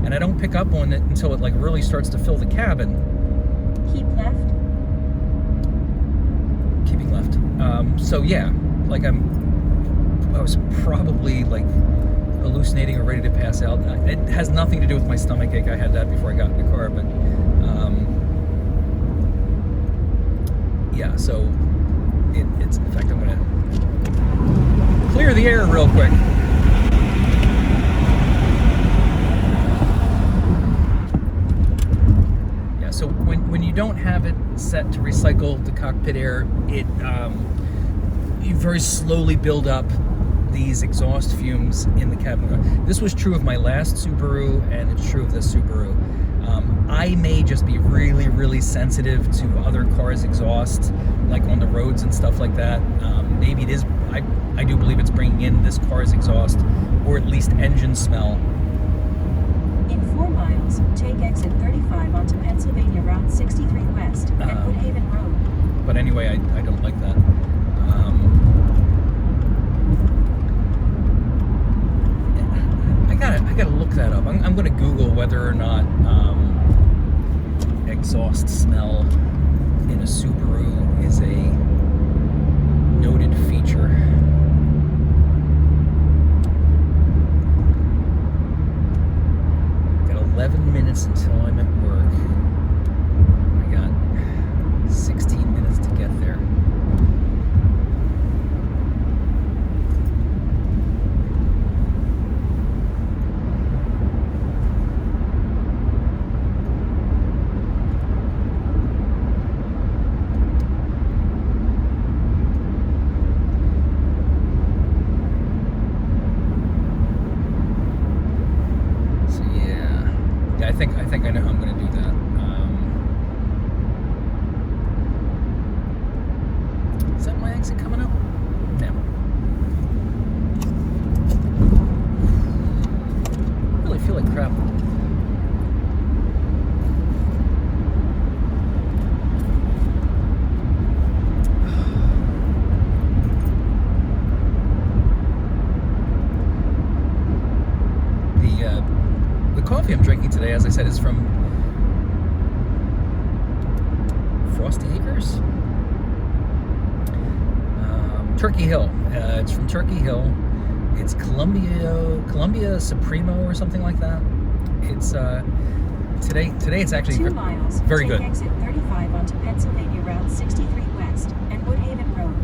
and I don't pick up on it until it like really starts to fill the cabin. Keep left. Keeping left. So yeah, like I was probably like hallucinating or ready to pass out. It has nothing to do with my stomach ache. I had that before I got in the car, but yeah, so it's in fact I'm gonna clear the air real quick. Yeah, so when you don't have it set to recycle the cockpit air, you very slowly build up these exhaust fumes in the cabin. This was true of my last Subaru, and it's true of this Subaru. I may just be really, really sensitive to other cars' exhaust, like on the roads and stuff like that. Maybe it is. I do believe it's bringing in this car's exhaust, or at least engine smell. In 4 miles, take exit 35 onto Pennsylvania Route 63 West at Woodhaven Road. But anyway, I don't like that. I gotta look that up. I'm gonna Google whether or not exhaust smell in a Subaru is a noted feature. Got 11 minutes until I'm at work. I got 16 minutes to get there. I think I know how I'm going to do that. Is that my exit coming up? No. I really feel like crap. The coffee I'm drinking today, as I said, is from Frosty Acres? Turkey Hill. It's from Turkey Hill. It's Columbia Supremo or something like that. It's today it's actually 2 miles, very take good. exit 35 onto Pennsylvania Route 63 West and Woodhaven Road.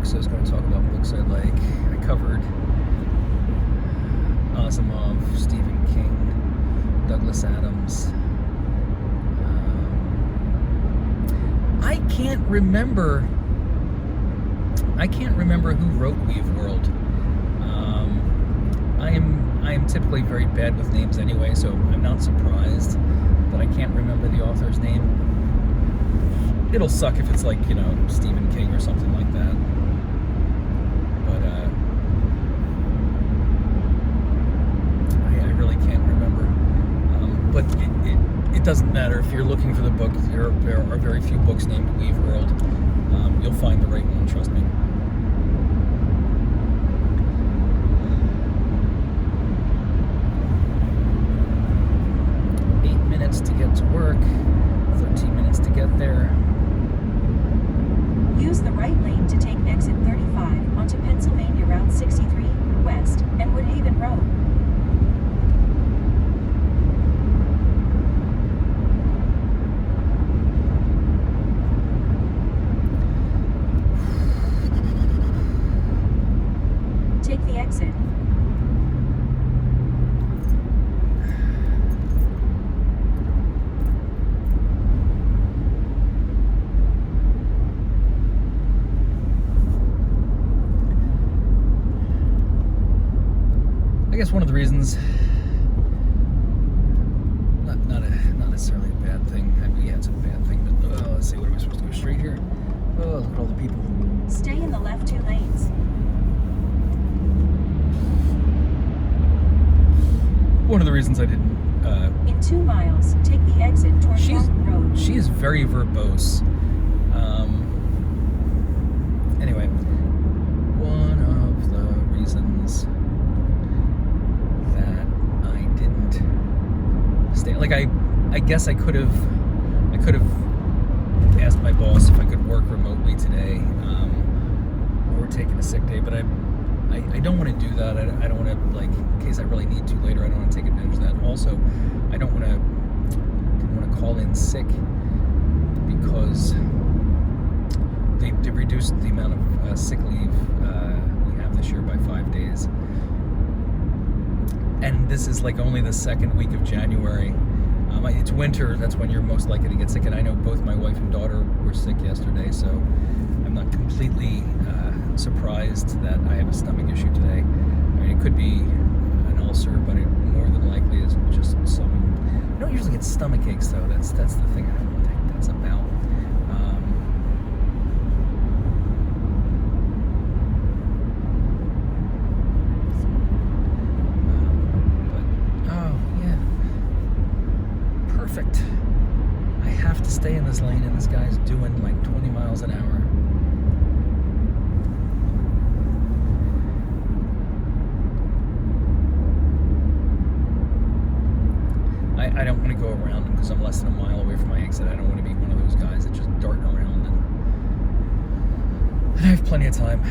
So I was going to talk about books I like. I covered Asimov, Stephen King, Douglas Adams. I can't remember who wrote Weave World. I am typically very bad with names anyway, so I'm not surprised that I can't remember the author's name. It'll suck if it's like, Stephen King or something like that. But it doesn't matter. If you're looking for the book, there are very few books named Weave World. You'll find the right one, trust me. Minutes to get to work, 13 minutes to get there. Use the right lane to take exit 35 onto Pennsylvania Route 63 West and Woodhaven Road. Take the exit. I guess one of the reasons, not necessarily a bad thing. I mean, yeah, it's a bad thing, but let's see, what are we supposed to go straight here? Oh, look at all the people. Stay in the left 2 lanes. One of the reasons I didn't. In 2 miles, take the exit toward Fulton Road. She is very verbose. Anyway, one of the reasons that I didn't stay, like I guess I could have asked my boss if I could work remotely today, or taking a sick day, but I don't want to do that. I don't want to, like, in case I really need to later, I don't want to take advantage of that. Also, I didn't want to call in sick because they reduced the amount of sick leave we have this year by 5 days. And this is like only the second week of January. It's winter, that's when you're most likely to get sick. And I know both my wife and daughter were sick yesterday, so I'm not completely surprised that I have a stomach issue today. I mean, it could be an ulcer, but it more than likely is just some... I don't usually get stomach aches, though. That's the thing I don't think that's about. Perfect. I have to stay in this lane, and this guy's doing like 20 miles an hour. I don't want to go around him because I'm less than a mile away from my exit. I don't want to be one of those guys that just darting around, and I have plenty of time.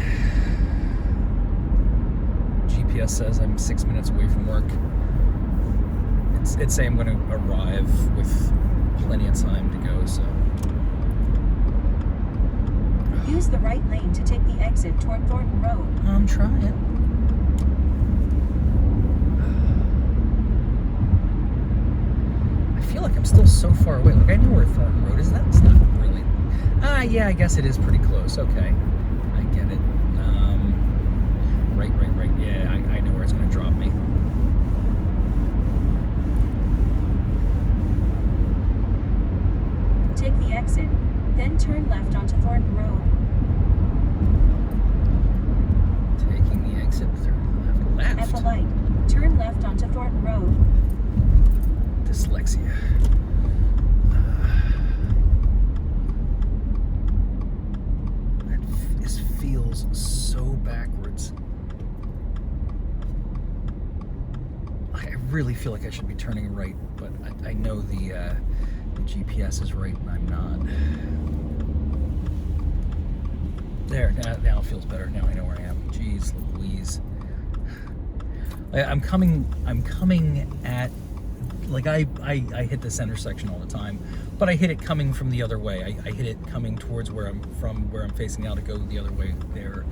GPS says I'm 6 minutes away from work. It's saying I'm going to arrive with plenty of time to go, so. Use the right lane to take the exit toward Thornton Road. I'm trying. I feel like I'm still so far away. Like, I know where Thornton Road is. That's not really... yeah, I guess it is pretty close. Okay. I get it. Right. Yeah, I know where it's going to drop me. Take the exit, then turn left onto Thornton Road. Taking the exit, turn left. At the light, turn left onto Thornton Road. Dyslexia. This feels so backwards. I really feel like I should be turning right, but I know the GPS is right and I'm not. There, now it feels better. Now I know where I am. Jeez Louise. I'm coming at, like, I hit this intersection all the time, but I hit it coming from the other way. I hit it coming towards where I'm facing now to go the other way there.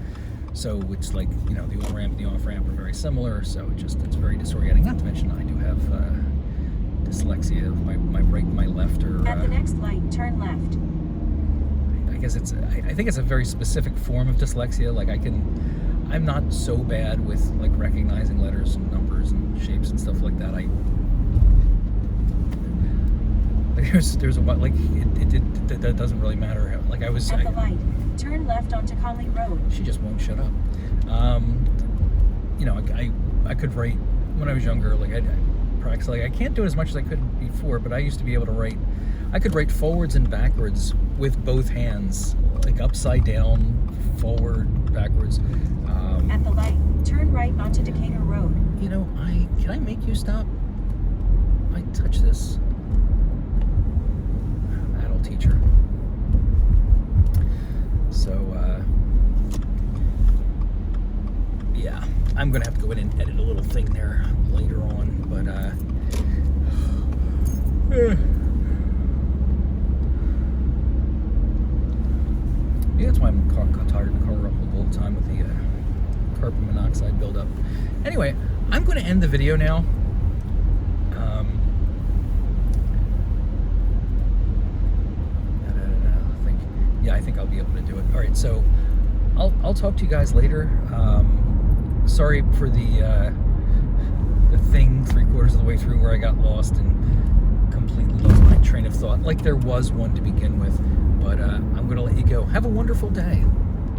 So it's like, you know, the on-ramp and the off-ramp are very similar, so it's very disorienting. Not to mention I do have dyslexia. My right and my left are... At the next light, turn left. I guess I think it's a very specific form of dyslexia. Like, I'm not so bad with, like, recognizing letters and numbers and shapes and stuff like that. There's a, like, that doesn't really matter. Like, At the light, turn left onto Conley Road. She just won't shut up. You know, I could write when I was younger. Like, I practice. Like, I can't do it as much as I could before, but I used to be able to write. I could write forwards and backwards with both hands, like upside down, forward, backwards. At the light, turn right onto Decatur Road. You know, can I make you stop? I touch this. Adult teacher. So, yeah, I'm gonna have to go in and edit a little thing there later on, but yeah, that's why I'm tired in the car all the time with the carbon monoxide buildup. Anyway, I'm going to end the video now. I think I'll be able to do it. All right, so I'll talk to you guys later. Sorry for the thing 3/4 of the way through where I got lost and completely lost my train of thought. Like there was one to begin with, but I'm going to let you go. Have a wonderful day.